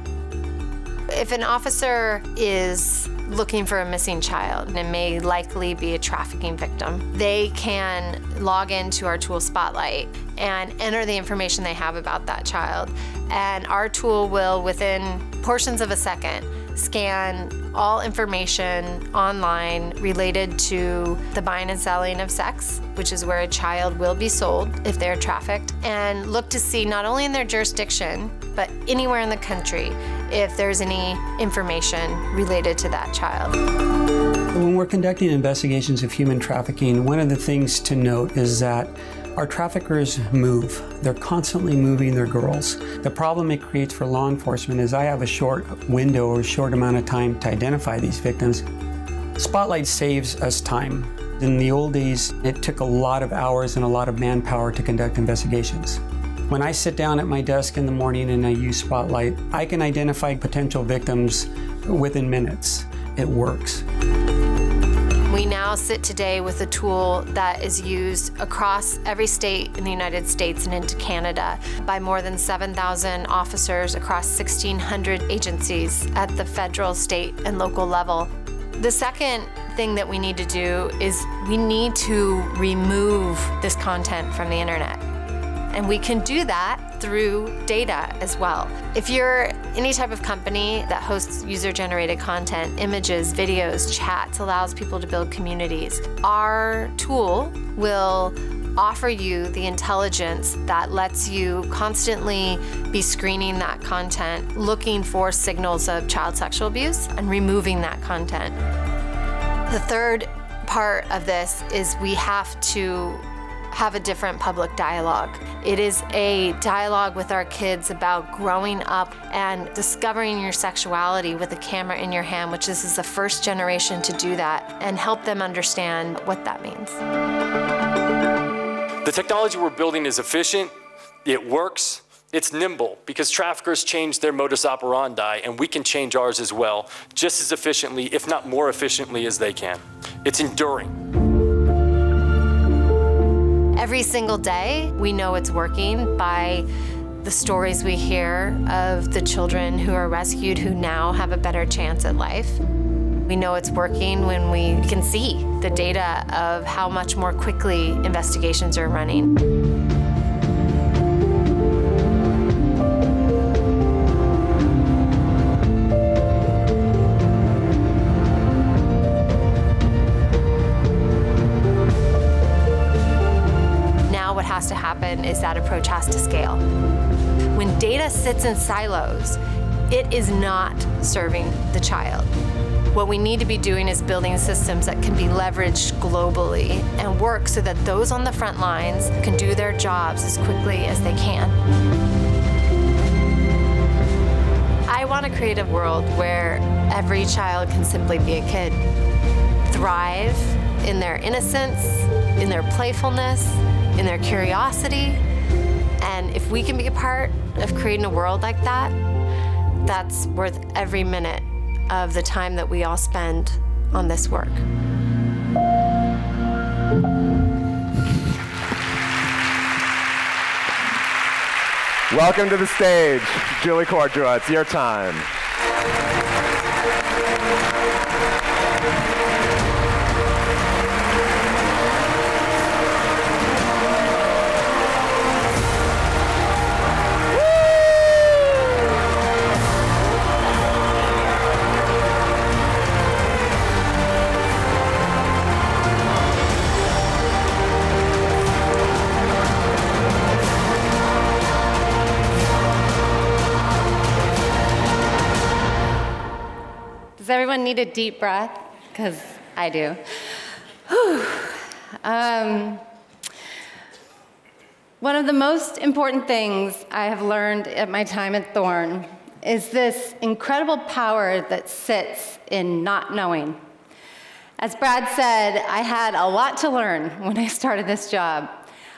If an officer is looking for a missing child, and it may likely be a trafficking victim, they can log into our tool Spotlight and enter the information they have about that child. And our tool will, within portions of a second, scan all information online related to the buying and selling of sex, which is where a child will be sold if they're trafficked, and look to see not only in their jurisdiction, but anywhere in the country if there's any information related to that child. When we're conducting investigations of human trafficking, one of the things to note is that our traffickers move. They're constantly moving their girls. The problem it creates for law enforcement is I have a short window or a short amount of time to identify these victims. Spotlight saves us time. In the old days, it took a lot of hours and a lot of manpower to conduct investigations. When I sit down at my desk in the morning and I use Spotlight, I can identify potential victims within minutes. It works. We now sit today with a tool that is used across every state in the United States and into Canada by more than 7,000 officers across 1,600 agencies at the federal, state, and local level. The second thing that we need to do is we need to remove this content from the internet. And we can do that through data as well. If you're any type of company that hosts user-generated content, images, videos, chats, allows people to build communities, our tool will offer you the intelligence that lets you constantly be screening that content, looking for signals of child sexual abuse, and removing that content. The third part of this is we have to have a different public dialogue. It is a dialogue with our kids about growing up and discovering your sexuality with a camera in your hand, which this is the first generation to do that, and help them understand what that means. The technology we're building is efficient, it works, it's nimble, because traffickers change their modus operandi, and we can change ours as well, just as efficiently, if not more efficiently as they can. It's enduring. Every single day, we know it's working by the stories we hear of the children who are rescued who now have a better chance at life. We know it's working when we can see the data of how much more quickly investigations are running. What has to happen is that approach has to scale. When data sits in silos, it is not serving the child. What we need to be doing is building systems that can be leveraged globally and work so that those on the front lines can do their jobs as quickly as they can. I want to create a world where every child can simply be a kid, thrive in their innocence, in their playfulness, in their curiosity. And if we can be a part of creating a world like that, that's worth every minute of the time that we all spend on this work. Welcome to the stage, Julie Cordua. It's your time. Does everyone need a deep breath? Because I do. One of the most important things I have learned at my time at Thorn is this incredible power that sits in not knowing. As Brad said, I had a lot to learn when I started this job.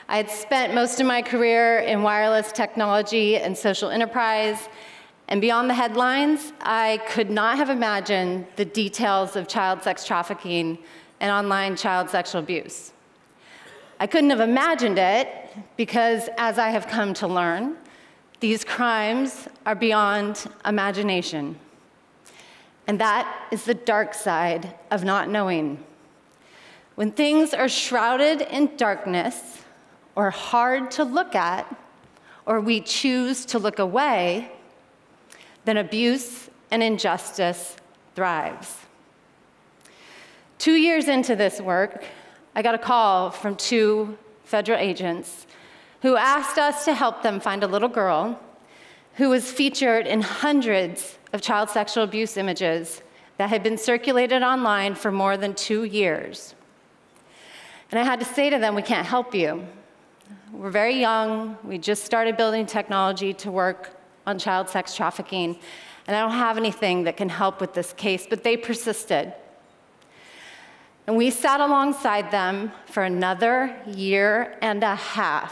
I had spent most of my career in wireless technology and social enterprise, and beyond the headlines, I could not have imagined the details of child sex trafficking and online child sexual abuse. I couldn't have imagined it because, as I have come to learn, these crimes are beyond imagination. And that is the dark side of not knowing. When things are shrouded in darkness, or hard to look at, or we choose to look away, then abuse and injustice thrives. 2 years into this work, I got a call from 2 federal agents who asked us to help them find a little girl who was featured in hundreds of child sexual abuse images that had been circulated online for more than 2 years. And I had to say to them, we can't help you. We're very young. We just started building technology to work on child sex trafficking, and I don't have anything that can help with this case, but they persisted. And we sat alongside them for another 1.5 years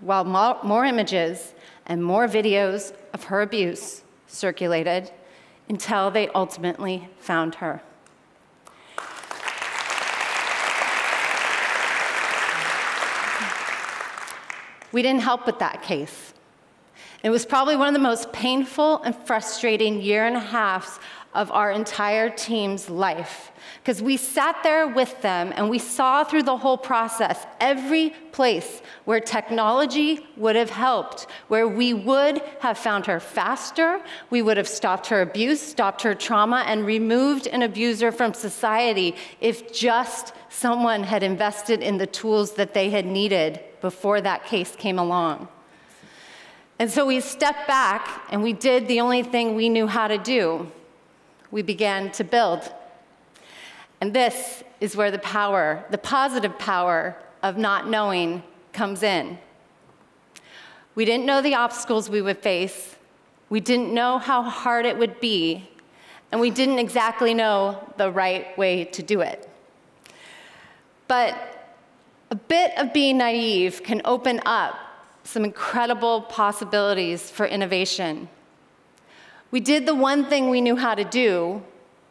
while more images and more videos of her abuse circulated until they ultimately found her. We didn't help with that case. It was probably one of the most painful and frustrating 1.5 years of our entire team's life, because we sat there with them and we saw through the whole process every place where technology would have helped, where we would have found her faster, we would have stopped her abuse, stopped her trauma, and removed an abuser from society if just someone had invested in the tools that they had needed before that case came along. And so we stepped back and we did the only thing we knew how to do. We began to build. And this is where the power, the positive power of not knowing comes in. We didn't know the obstacles we would face. We didn't know how hard it would be. And we didn't exactly know the right way to do it. But a bit of being naive can open up some incredible possibilities for innovation. We did the one thing we knew how to do.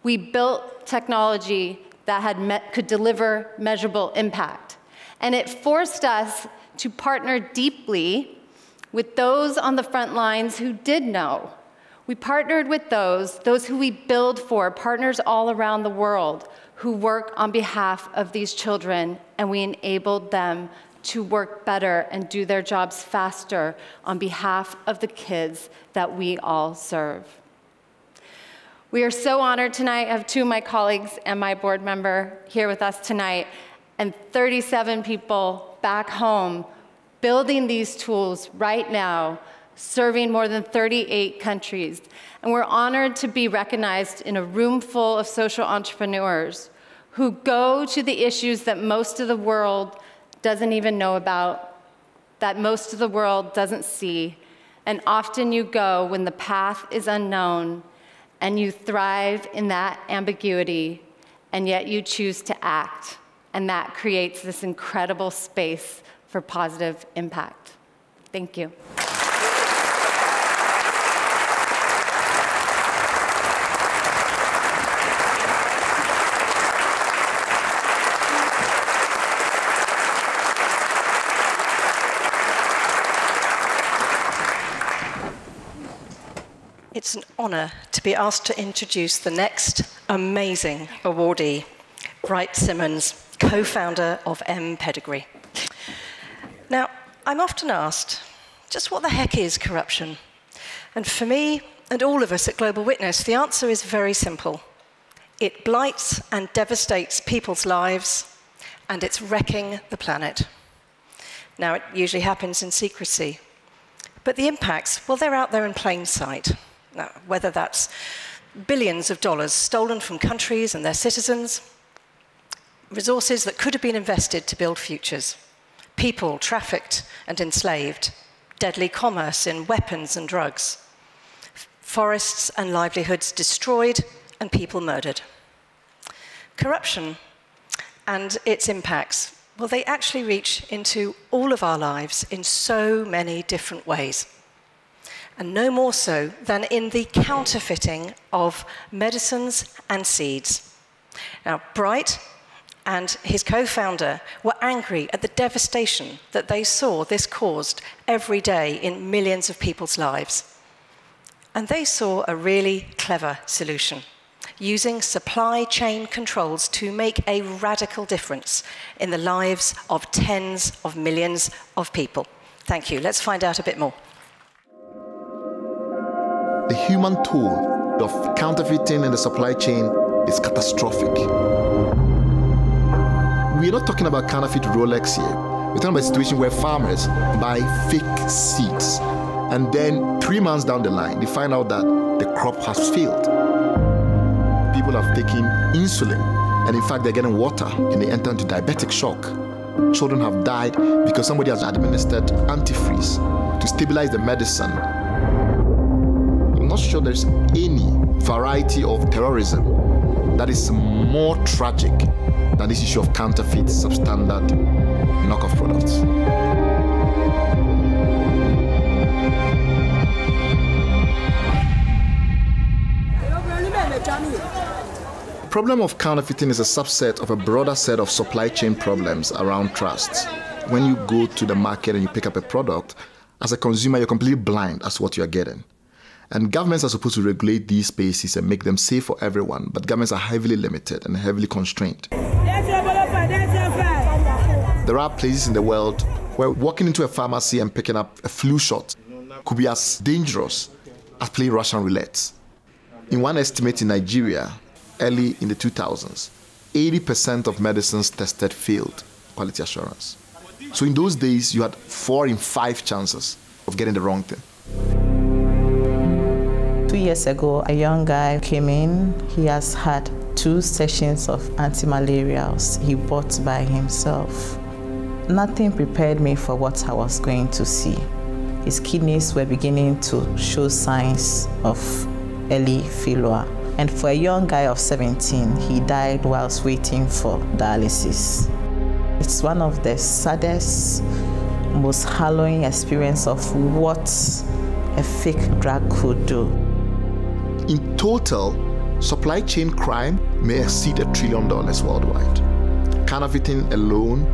We built technology that could deliver measurable impact. And it forced us to partner deeply with those on the front lines who did know. We partnered with those who we build for, partners all around the world who work on behalf of these children, and we enabled them to work better and do their jobs faster on behalf of the kids that we all serve. We are so honored tonight to have 2 of my colleagues and my board member here with us tonight, and 37 people back home building these tools right now, serving more than 38 countries. And we're honored to be recognized in a room full of social entrepreneurs who go to the issues that most of the world doesn't even know about, that most of the world doesn't see. And often you go when the path is unknown, and you thrive in that ambiguity, and yet you choose to act. And that creates this incredible space for positive impact. Thank you. It's an honour to be asked to introduce the next amazing awardee, Wright Simmons, co-founder of mPedigree. Now, I'm often asked, just what the heck is corruption? And for me, and all of us at Global Witness, the answer is very simple. It blights and devastates people's lives, and it's wrecking the planet. Now, it usually happens in secrecy, but the impacts, well, they're out there in plain sight. Now, whether that's billions of dollars stolen from countries and their citizens, resources that could have been invested to build futures, people trafficked and enslaved, deadly commerce in weapons and drugs, forests and livelihoods destroyed, and people murdered. Corruption and its impacts, well, they actually reach into all of our lives in so many different ways. And no more so than in the counterfeiting of medicines and seeds. Now, Wright and his co-founder were angry at the devastation that they saw this caused every day in millions of people's lives. And they saw a really clever solution, using supply chain controls to make a radical difference in the lives of tens of millions of people. Thank you. Let's find out a bit more. The human toll of counterfeiting in the supply chain is catastrophic. We're not talking about counterfeit Rolex here. We're talking about a situation where farmers buy fake seeds, and then 3 months down the line, they find out that the crop has failed. People have taken insulin, and in fact, they're getting water, and they enter into diabetic shock. Children have died because somebody has administered antifreeze to stabilize the medicine. I'm not sure there's any variety of terrorism that is more tragic than this issue of counterfeit, substandard, knockoff products. The problem of counterfeiting is a subset of a broader set of supply chain problems around trust. When you go to the market and you pick up a product, as a consumer, you're completely blind as to what you're getting. And governments are supposed to regulate these spaces and make them safe for everyone, but governments are heavily limited and heavily constrained. There are places in the world where walking into a pharmacy and picking up a flu shot could be as dangerous as playing Russian roulette. In one estimate in Nigeria, early in the 2000s, 80% of medicines tested failed quality assurance. So in those days, you had 4 in 5 chances of getting the wrong thing. 2 years ago, a young guy came in. He has had 2 sessions of anti-malarials he bought by himself. Nothing prepared me for what I was going to see. His kidneys were beginning to show signs of early failure. And for a young guy of 17, he died whilst waiting for dialysis. It's one of the saddest, most harrowing experience of what a fake drug could do. In total, supply chain crime may exceed $1 trillion worldwide. Counterfeiting alone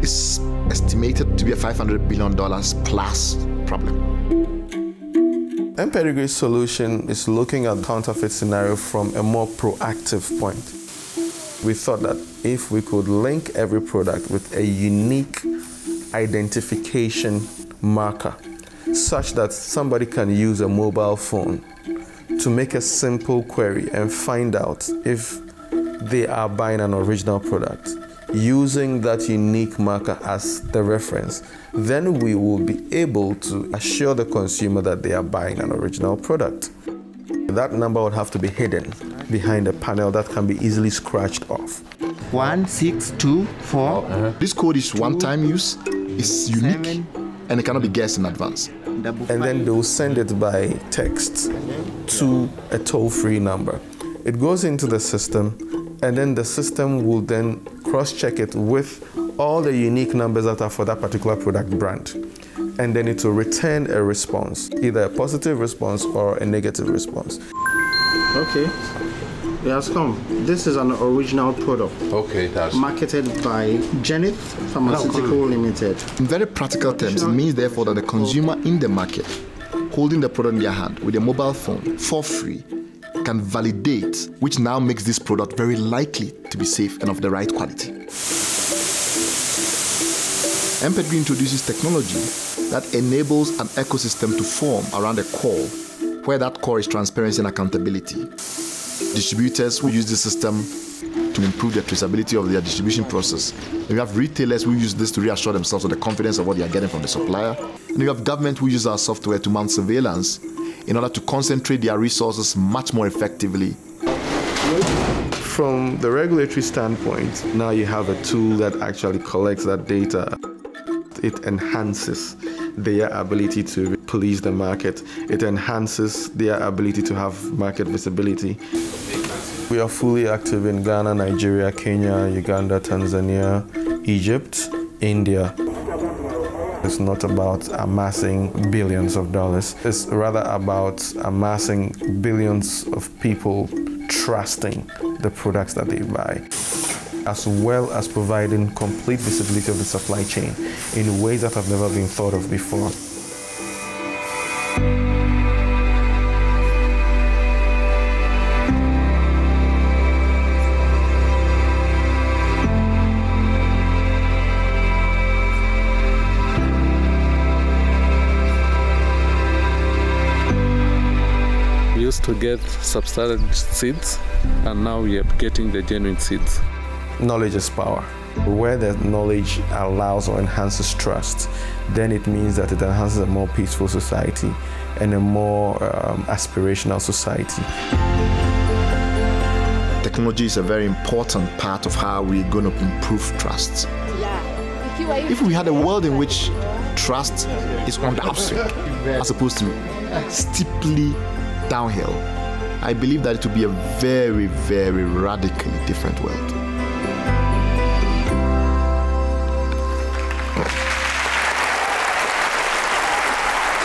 is estimated to be a $500 billion plus problem. mPedigree's solution is looking at the counterfeit scenario from a more proactive point. We thought that if we could link every product with a unique identification marker, such that somebody can use a mobile phone to make a simple query and find out if they are buying an original product, using that unique marker as the reference, then we will be able to assure the consumer that they are buying an original product. That number would have to be hidden behind a panel that can be easily scratched off. 1624. This code is one-time use, it's unique, and it cannot be guessed in advance. And then they will send it by text to a toll-free number. It goes into the system, and then the system will then cross-check it with all the unique numbers that are for that particular product brand. And then it will return a response, either a positive response or a negative response. Okay, it has come. This is an original product. Okay, that's marketed by Zenith Pharmaceutical Limited. In very practical terms, it means therefore that the consumer in the market holding the product in their hand with a mobile phone for free, can validate, which now makes this product very likely to be safe and of the right quality. mPedigree introduces technology that enables an ecosystem to form around a core, where that core is transparency and accountability. Distributors who use the system to improve the traceability of their distribution process. And we have retailers who use this to reassure themselves of the confidence of what they are getting from the supplier. And we have government who use our software to mount surveillance in order to concentrate their resources much more effectively. From the regulatory standpoint, now you have a tool that actually collects that data. It enhances their ability to police the market. It enhances their ability to have market visibility. We are fully active in Ghana, Nigeria, Kenya, Uganda, Tanzania, Egypt, India. It's not about amassing billions of dollars. It's rather about amassing billions of people trusting the products that they buy, as well as providing complete visibility of the supply chain in ways that have never been thought of before. We used to get substandard seeds, and now we are getting the genuine seeds. Knowledge is power. Where the knowledge allows or enhances trust, then it means that it enhances a more peaceful society and a more aspirational society. Technology is a very important part of how we're going to improve trust. If we had a world in which trust is on the upswing as opposed to steeply downhill, I believe that it would be a very, very radically different world.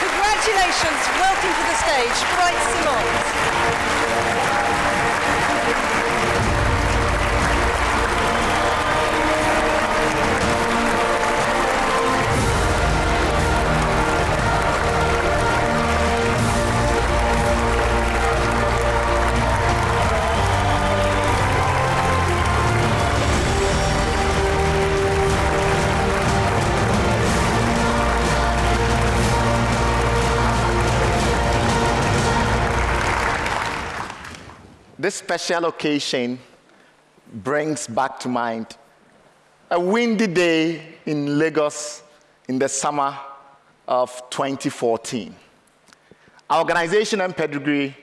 Congratulations, welcome to the stage, Wright Simmons. This special occasion brings back to mind a windy day in Lagos in the summer of 2014. Our organization, mPedigree,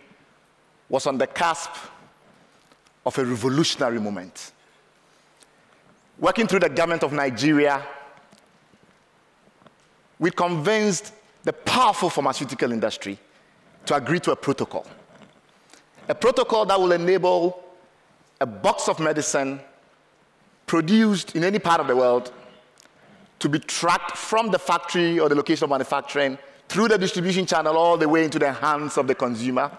was on the cusp of a revolutionary moment. Working through the government of Nigeria, we convinced the powerful pharmaceutical industry to agree to a protocol that will enable a box of medicine produced in any part of the world to be tracked from the factory or the location of manufacturing through the distribution channel all the way into the hands of the consumer,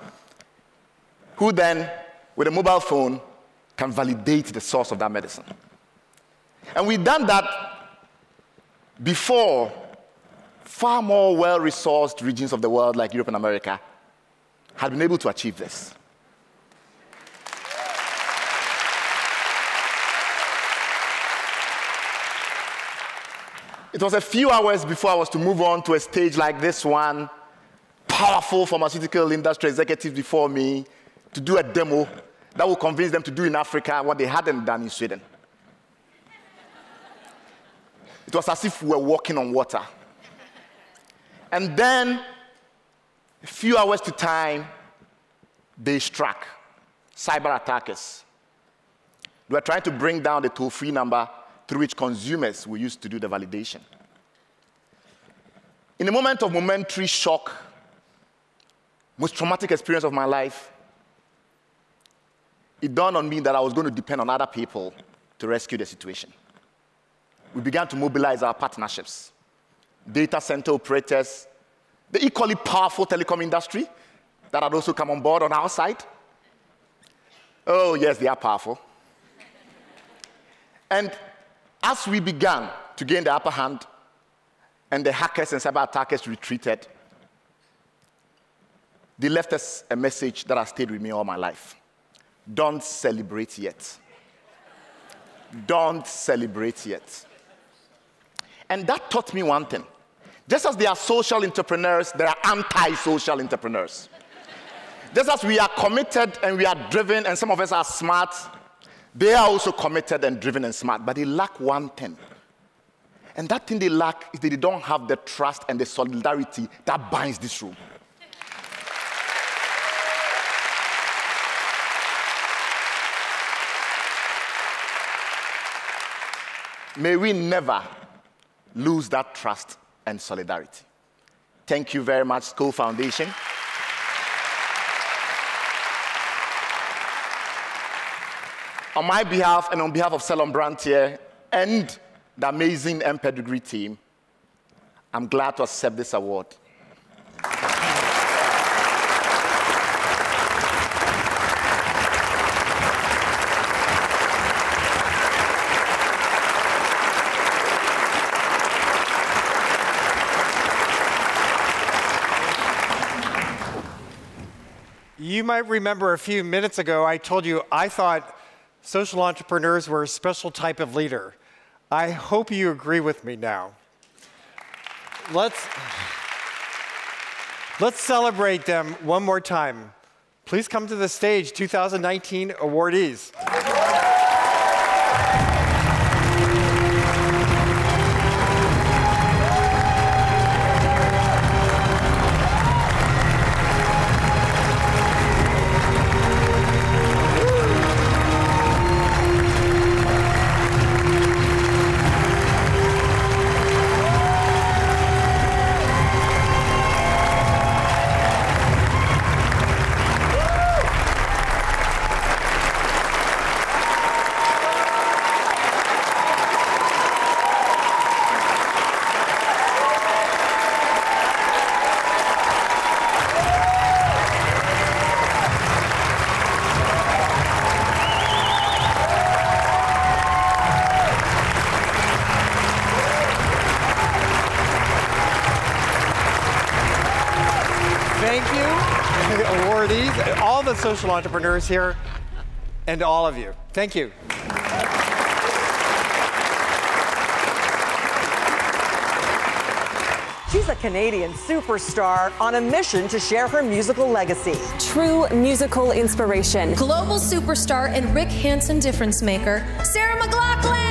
who then, with a mobile phone, can validate the source of that medicine. And we've done that before far more well-resourced regions of the world like Europe and America had been able to achieve this. It was a few hours before I was to move on to a stage like this one, powerful pharmaceutical industry executives before me, to do a demo that will convince them to do in Africa what they hadn't done in Sweden. It was as if we were walking on water. And then, a few hours to time, they struck, cyber attackers. They were trying to bring down the toll-free number through which consumers were used to do the validation. In a moment of momentary shock, most traumatic experience of my life, it dawned on me that I was going to depend on other people to rescue the situation. We began to mobilize our partnerships, data center operators, the equally powerful telecom industry that had also come on board on our side. Oh, yes, they are powerful. And as we began to gain the upper hand and the hackers and cyber attackers retreated, they left us a message that has stayed with me all my life. Don't celebrate yet. Don't celebrate yet. And that taught me one thing. Just as there are social entrepreneurs, there are anti-social entrepreneurs. Just as we are committed and we are driven, and some of us are smart, they are also committed and driven and smart, but they lack one thing. And that thing they lack is that they don't have the trust and the solidarity that binds this room. May we never lose that trust and solidarity. Thank you very much, Skoll Foundation. On my behalf and on behalf of Selorm Branttie and the amazing mPedigree team, I'm glad to accept this award. You might remember a few minutes ago, I told you I thought social entrepreneurs were a special type of leader. I hope you agree with me now. Let's celebrate them one more time. Please come to the stage, 2019 awardees. Social entrepreneurs here, and all of you. Thank you. She's a Canadian superstar on a mission to share her musical legacy. True musical inspiration. Global superstar and Rick Hansen difference maker, Sarah McLachlan.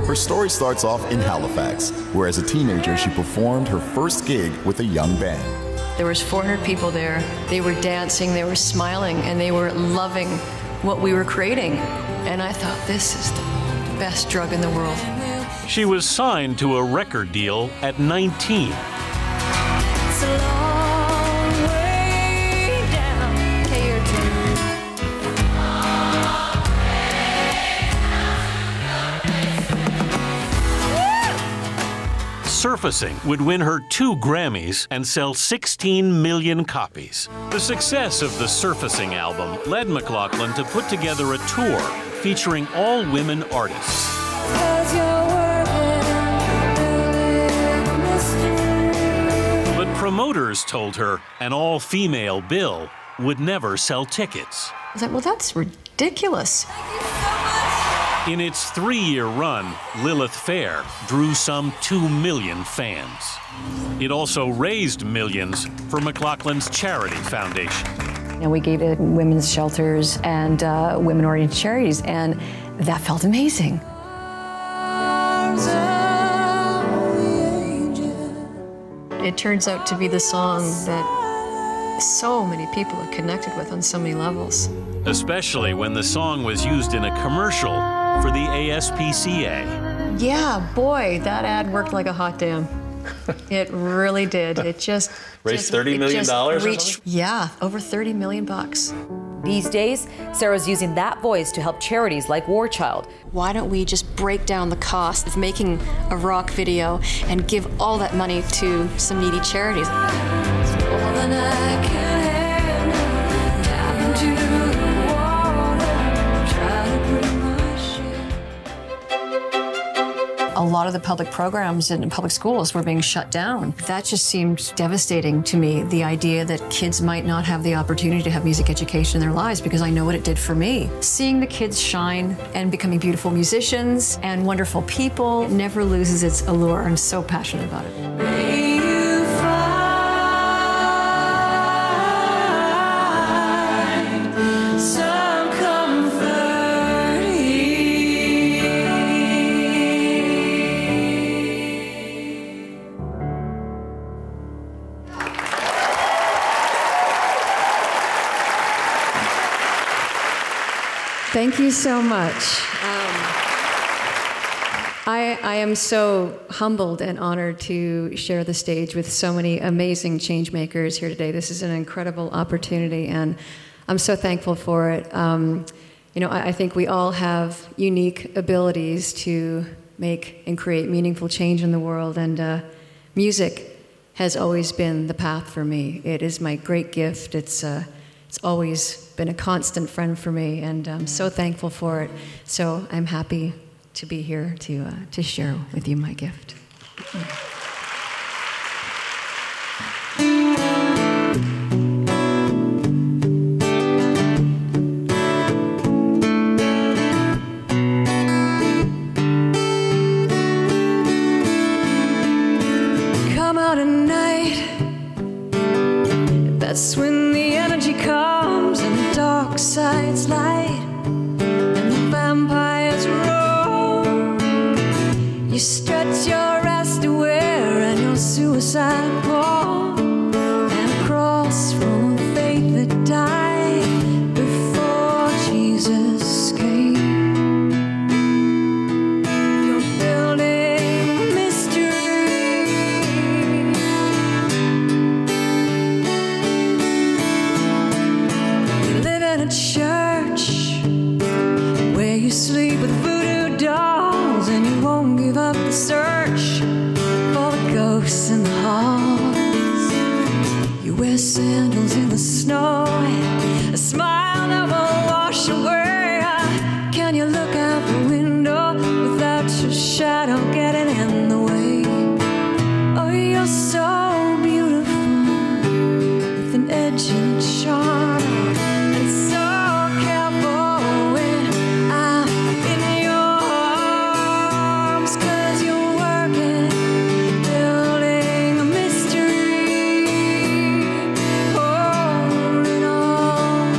Her story starts off in Halifax, where as a teenager she performed her first gig with a young band. There was 400 people there. They were dancing, they were smiling, and they were loving what we were creating. And I thought, this is the best drug in the world. She was signed to a record deal at 19. Surfacing would win her 2 Grammys and sell 16 million copies. The success of the Surfacing album led McLachlan to put together a tour featuring all women artists. But promoters told her an all-female bill would never sell tickets. I was like, well, that's ridiculous. In its 3-year run, Lilith Fair drew some 2 million fans. It also raised millions for McLachlan's charity foundation. And we gave it women's shelters and women-oriented charities, and that felt amazing. It turns out to be the song that so many people have connected with on so many levels. Especially when the song was used in a commercial for the ASPCA. Yeah, boy, that ad worked like a hot damn. It really did. It just raised $30 million or something? Yeah, over $30 million bucks. These days, Sarah's using that voice to help charities like War Child. Why don't we just break down the cost of making a rock video and give all that money to some needy charities? A lot of the public programs and public schools were being shut down. That just seemed devastating to me, the idea that kids might not have the opportunity to have music education in their lives, because I know what it did for me. Seeing the kids shine and becoming beautiful musicians and wonderful people never loses its allure. I'm so passionate about it. Thank you so much. I am so humbled and honored to share the stage with so many amazing change makers here today. This is an incredible opportunity, and I'm so thankful for it. You know, I think we all have unique abilities to make and create meaningful change in the world, and music has always been the path for me. It is my great gift. It's always been a constant friend for me, and I'm so thankful for it. So I'm happy to be here to share with you my gift. Come out at night, that's when the energy comes and the dark side's light and the vampires roar. You stretch your rest aware and your suicide pour, and across from the faith that died before Jesus came. You're building a mystery. You live in a church where you sleep with voodoo dolls, and you won't give up the search for the ghosts in the halls. You wear sandals in the snow, a smile that won't wash away. Can you look out the window without your shadow getting in the way? Oh, you're so beautiful with an edge and a charm, and so careful when I'm in your arms, 'cause you're working, building a mystery, holding on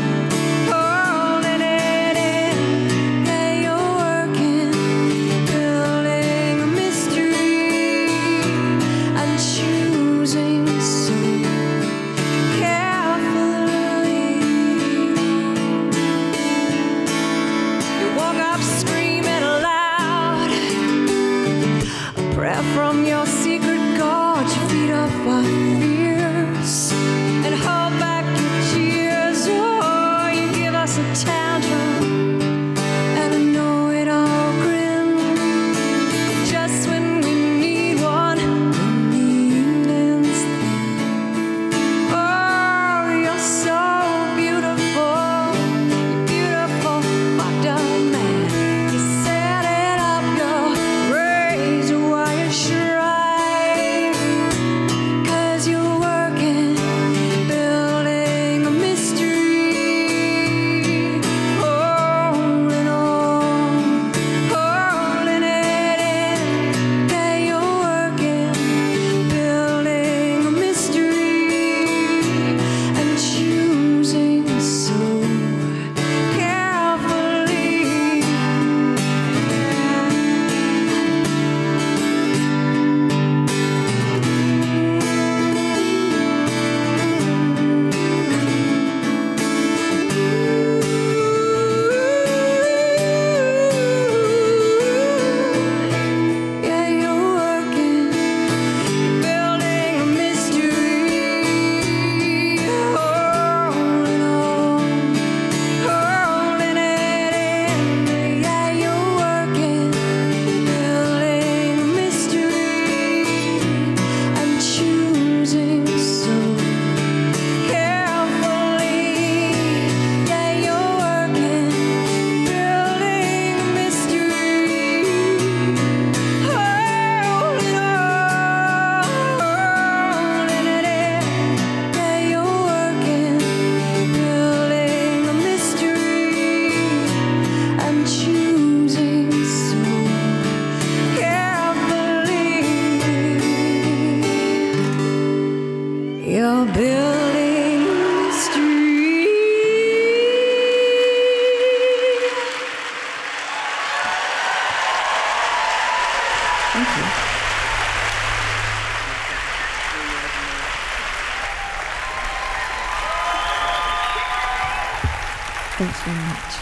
Thanks very much.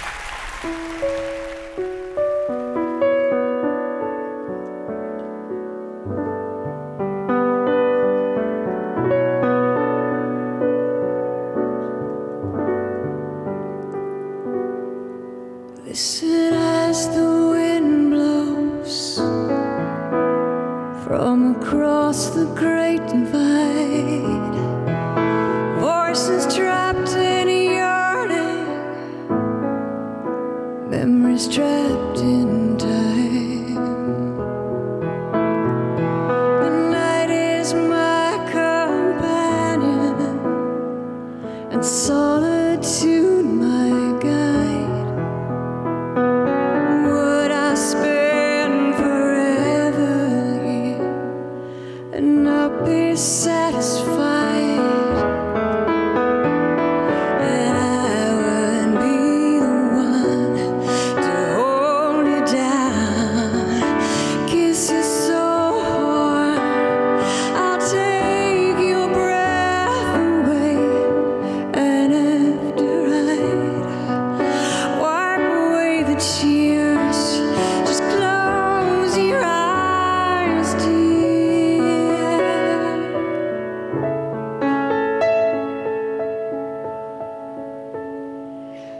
Listen as the wind blows from across the great divide. Voices trapped in yearning, memories trapped in time. The night is my companion, and solitude my guide. Would I spend forever here and not be satisfied? And I would be the one to hold you down, kiss you so hard, I'll take your breath away. And after I'd wipe away the tears, just close your eyes, dear.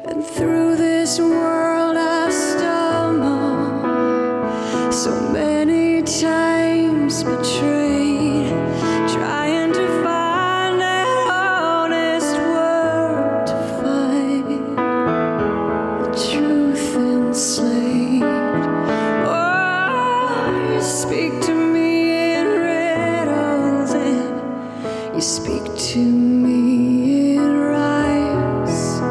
And through this world I stumble, so many times betrayed, trying to find an honest word to find the truth enslaved. Oh, you speak to me in riddles and you speak to me in rhymes.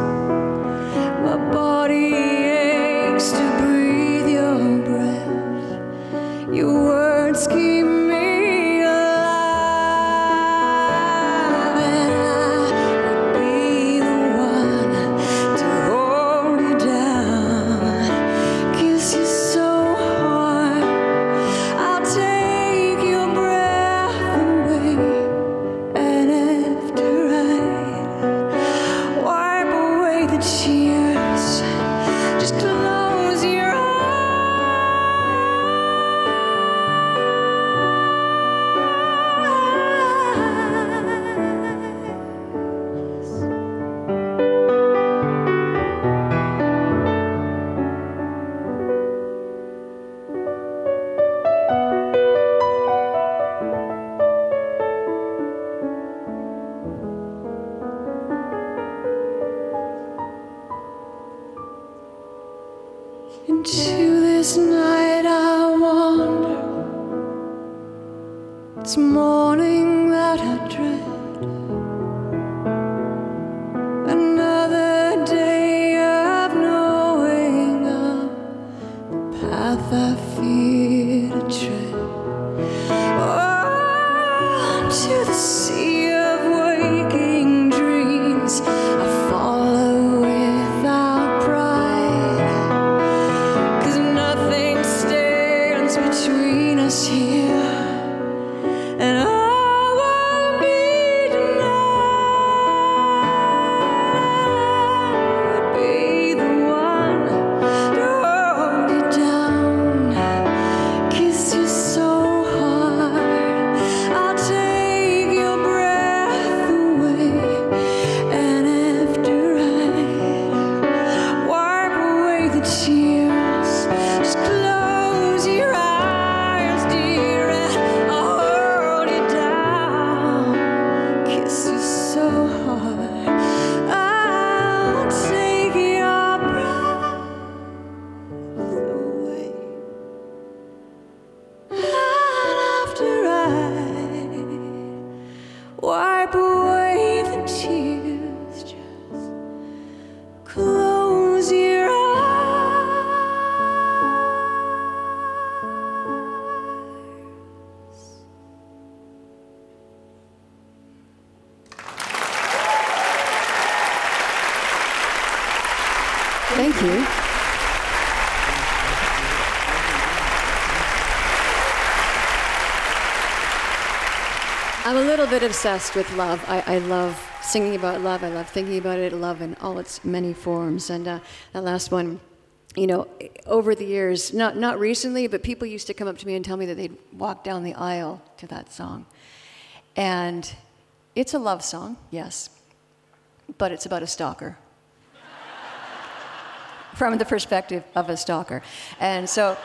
My body aches to breathe your breath. Your words keep me alive. And I would be the one to hold you down, kiss you so hard, I'll take your breath away. And after I wipe away the tears, just close your eyes. Into this night I wander, it's morning that I dread, another day of knowing of the path I fear to tread. Oh, to the sea of waking dreams I follow without pride, 'cause nothing stands between us here, and I won't be denied. Would be the one to hold you down, kiss you so hard, I'll take your breath away. And after I wipe away the tears, just close your eyes, dear, and I'll hold you down, kiss you so hard, I'll take your breath away. And after I wipe away the tears, just close your eyes. Thank you. I'm a little bit obsessed with love. I love singing about love. I love thinking about it, love in all its many forms. And that last one, you know, over the years, not recently, but people used to come up to me and tell me that they'd walk down the aisle to that song. And it's a love song, yes, but it's about a stalker. From the perspective of a stalker. And so,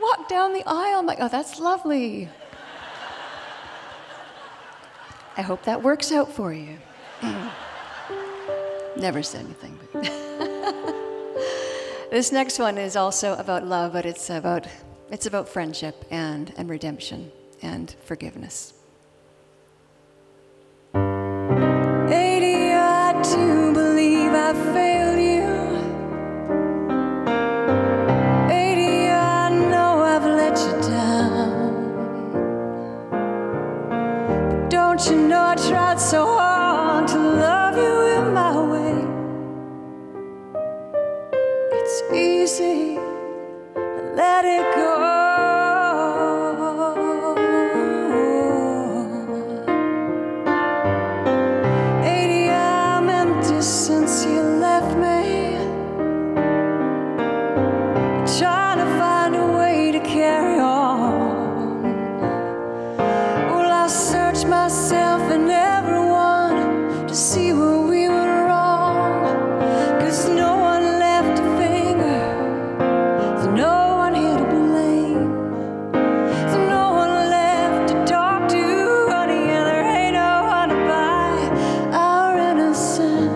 walk down the aisle, I'm like, oh, that's lovely. I hope that works out for you. Never said anything. But this next one is also about love, but it's about friendship and redemption and forgiveness. 80, I do believe I failed you. 80, I know I've let you down. But don't you know I tried so hard to love you in my way. It's easy to let it go. Since you left me, trying to find a way to carry on. Well, I searched myself and everyone to see where we were wrong. 'Cause no one left a finger, there's no one here to blame. There's no one left to talk to, honey, and there ain't no one to buy our innocence.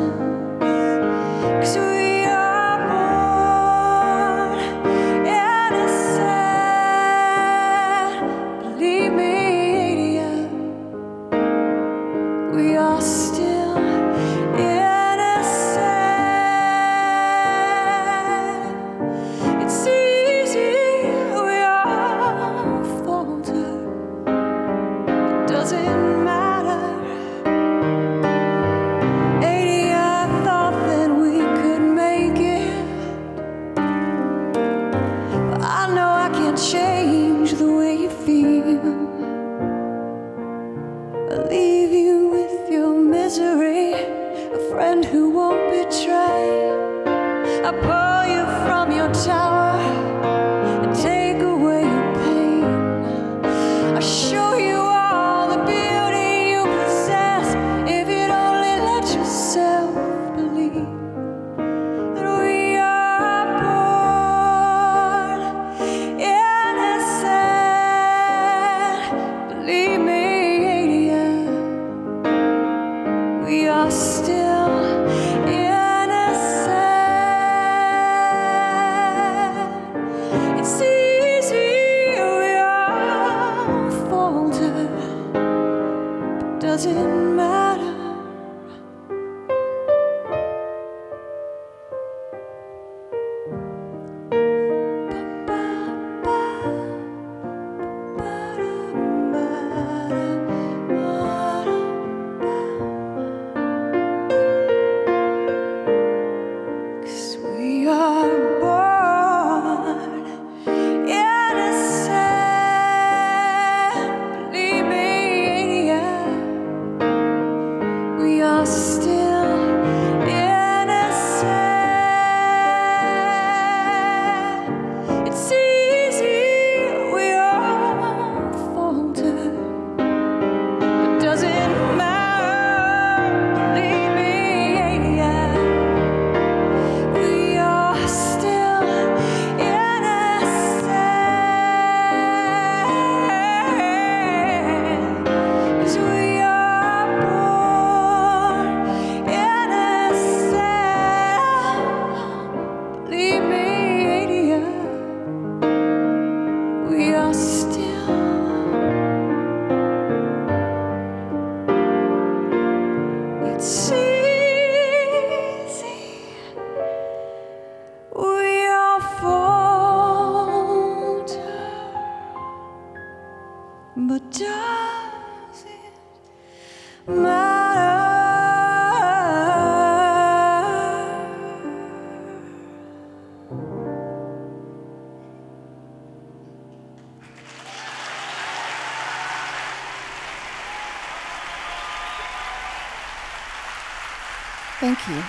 Thank you.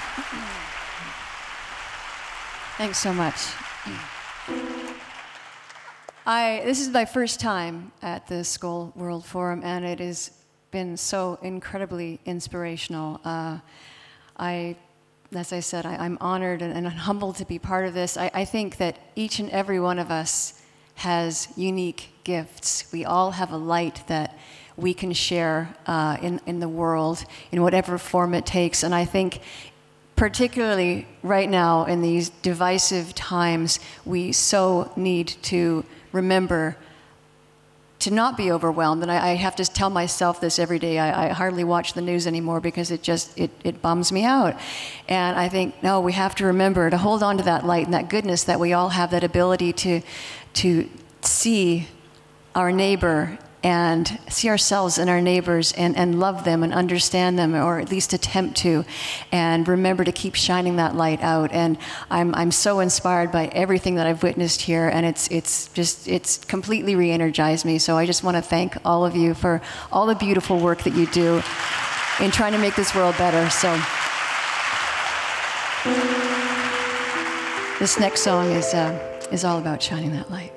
Thanks so much. This is my first time at the Skoll World Forum, and it has been so incredibly inspirational. As I said, I'm honored and humbled to be part of this. I think that each and every one of us has unique gifts. We all have a light that we can share in the world in whatever form it takes. And I think particularly right now in these divisive times, we so need to remember to not be overwhelmed. And I have to tell myself this every day. I hardly watch the news anymore because it bums me out. And I think, no, we have to remember to hold on to that light and that goodness that we all have, that ability to see our neighbor and see ourselves and our neighbors and love them and understand them, or at least attempt to, and remember to keep shining that light out. And I'm so inspired by everything that I've witnessed here, and it's completely re-energized me. So I just want to thank all of you for all the beautiful work that you do in trying to make this world better. So this next song is all about shining that light.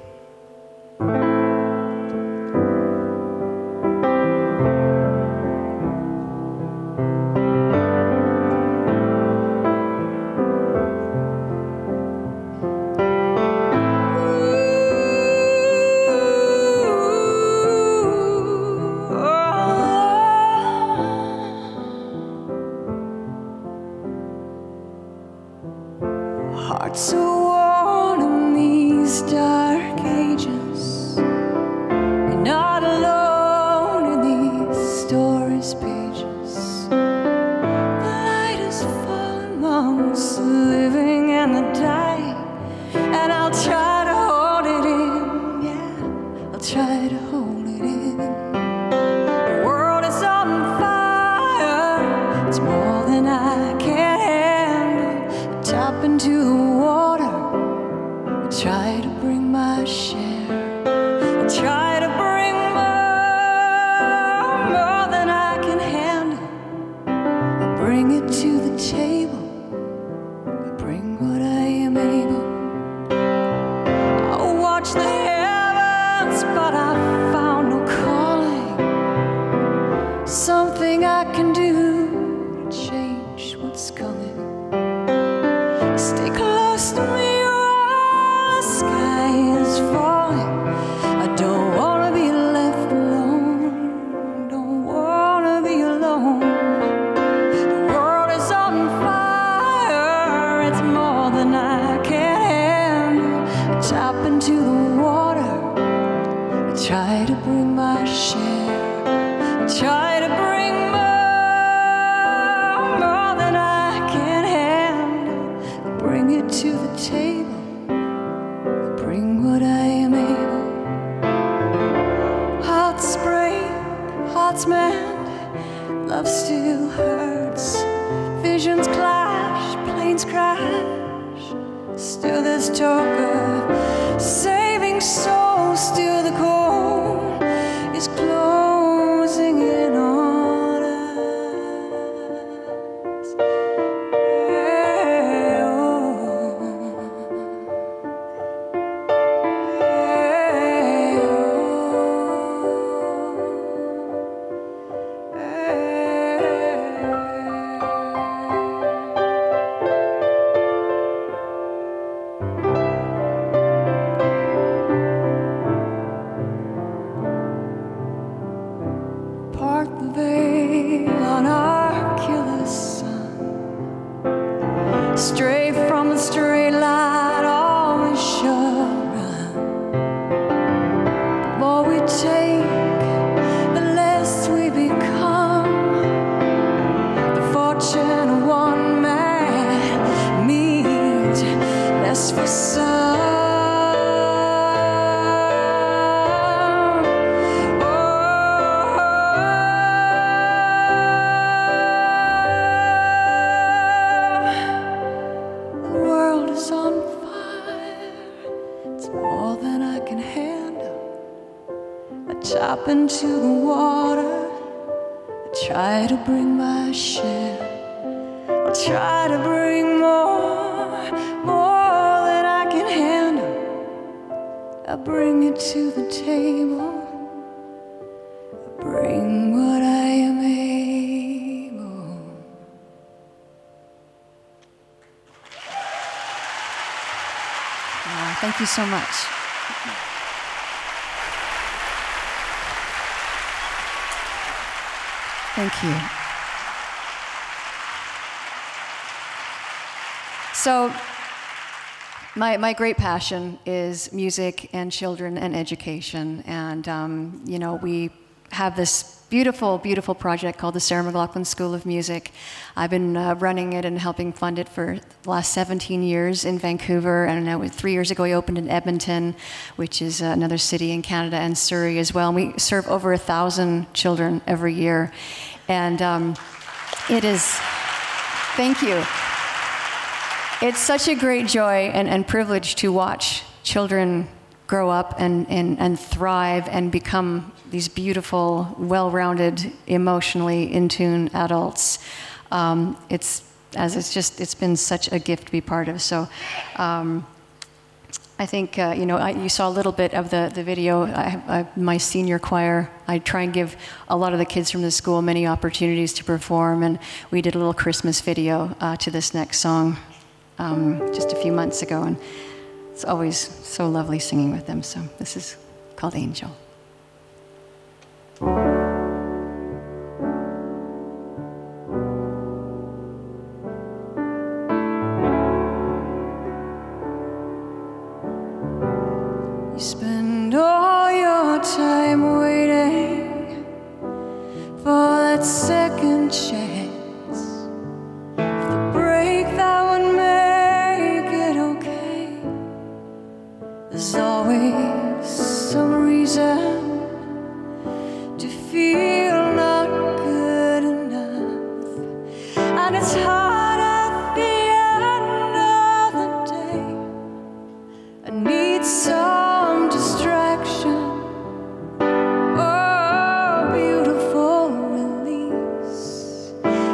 Hearts are worn in these dark ages. You're not alone in these stories' pages. The light is falling amongst the living and the dying, and I'll try to hold it in. Yeah, I'll try to hold it in. The world is on fire. It's more than I can handle. Tap into the water. I try to bring my share. I try to bring more than I can handle. I bring it to the table. I bring what I am able. I watch the heavens, but I found no calling. Something I can do to change what's coming. Stay close to me while the sky is falling. I don't want to be left alone. Don't want to be alone. The world is on fire. It's more than I can handle. I tap into the water. I try to bring my share. I try to bring more than I can handle. Bring it to the table. Bring what I am able. Hearts break, hearts mend. Love still hurts. Visions clash, planes crash. Still there's talk of saving souls. Still the cold is closing in on us. Hey, oh. Hey, oh. Part the veil on our killer sun. Stray from the straight line, always shall run. The more we take, the less we become. The fortune of one man means less for some. The world is on fire. It's more than I can handle. I tap into the water. I try to bring my share. I try to bring more than I can handle. I bring it to the table. I bring what I am able. Thank you so much. Thank you. So, my great passion is music and children and education. And, you know, we have this beautiful, beautiful project called the Sarah McLachlan School of Music. I've been running it and helping fund it for the last 17 years in Vancouver. And 3 years ago, we opened in Edmonton, which is another city in Canada, and Surrey as well. And we serve over 1,000 children every year. And it is, thank you. It's such a great joy and privilege to watch children grow up and thrive and become these beautiful, well-rounded, emotionally in tune adults. It's been such a gift to be part of. So I think, you know, you saw a little bit of the video. My senior choir, I try and give a lot of the kids from the school many opportunities to perform, and we did a little Christmas video to this next song just a few months ago, and it's always so lovely singing with them. So this is called Angel. You spend all your time waiting for that second chance, the break that would make it okay. There's always some reason to feel not good enough, and it's hard at the end of the day. I need some distraction, oh, beautiful release.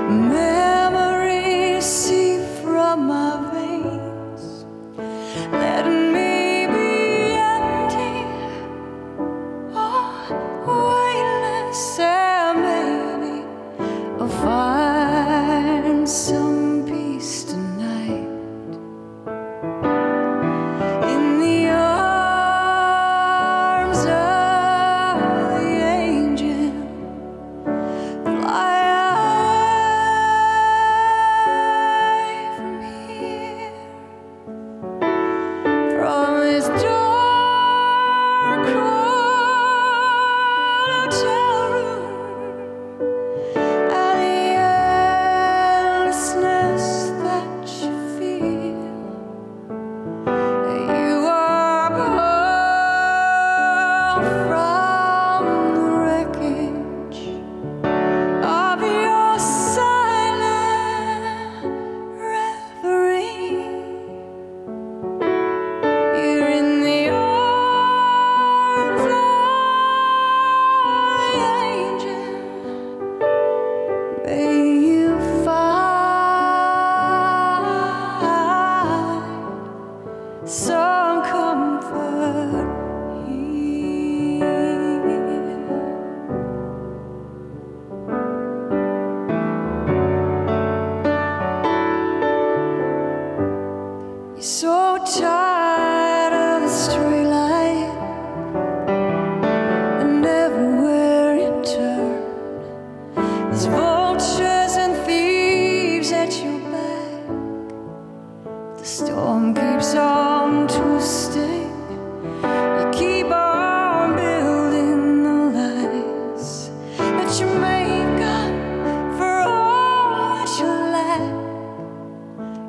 Memories seep from my veins, letting me be empty, oh, weightless, and maybe I'll find some peace tonight in the arms of the angel. Fly high from here, from this dark hotel room, and the endlessness that you feel. You are born from the wreckage of your silent reverie. You're in the arms of the angel. May you find some comfort here. You're so tired of the straight line, and everywhere you turn, there's vultures and thieves at your back. The storm keeps on twisting. You keep on building the lies that you make up for all that you lack.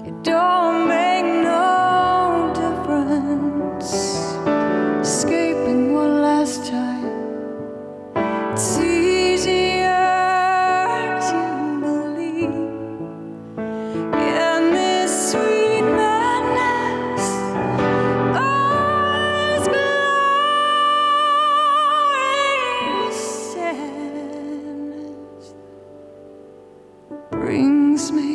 It don't make no difference. Escaping one last time, it's easier to believe in this sweet madness. Oh, this glorious sadness brings me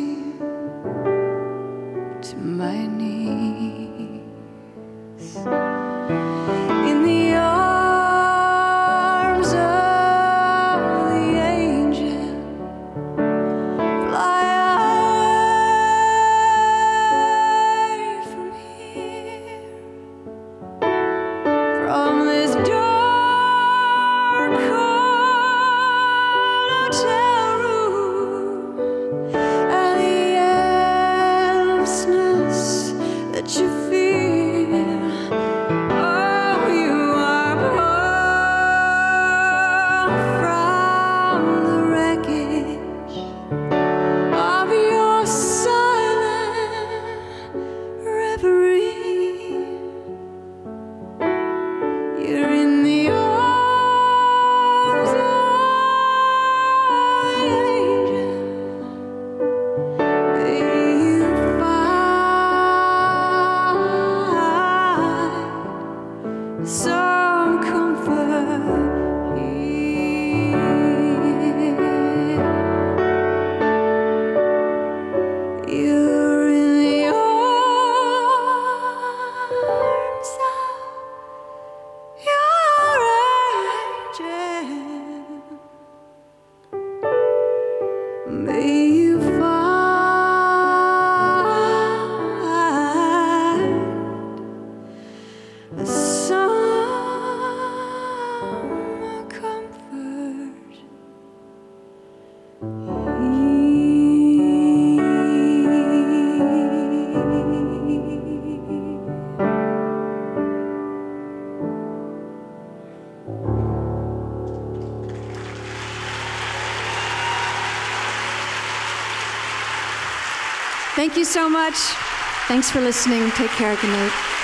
Thank you so much. Thanks for listening. Take care. Good night.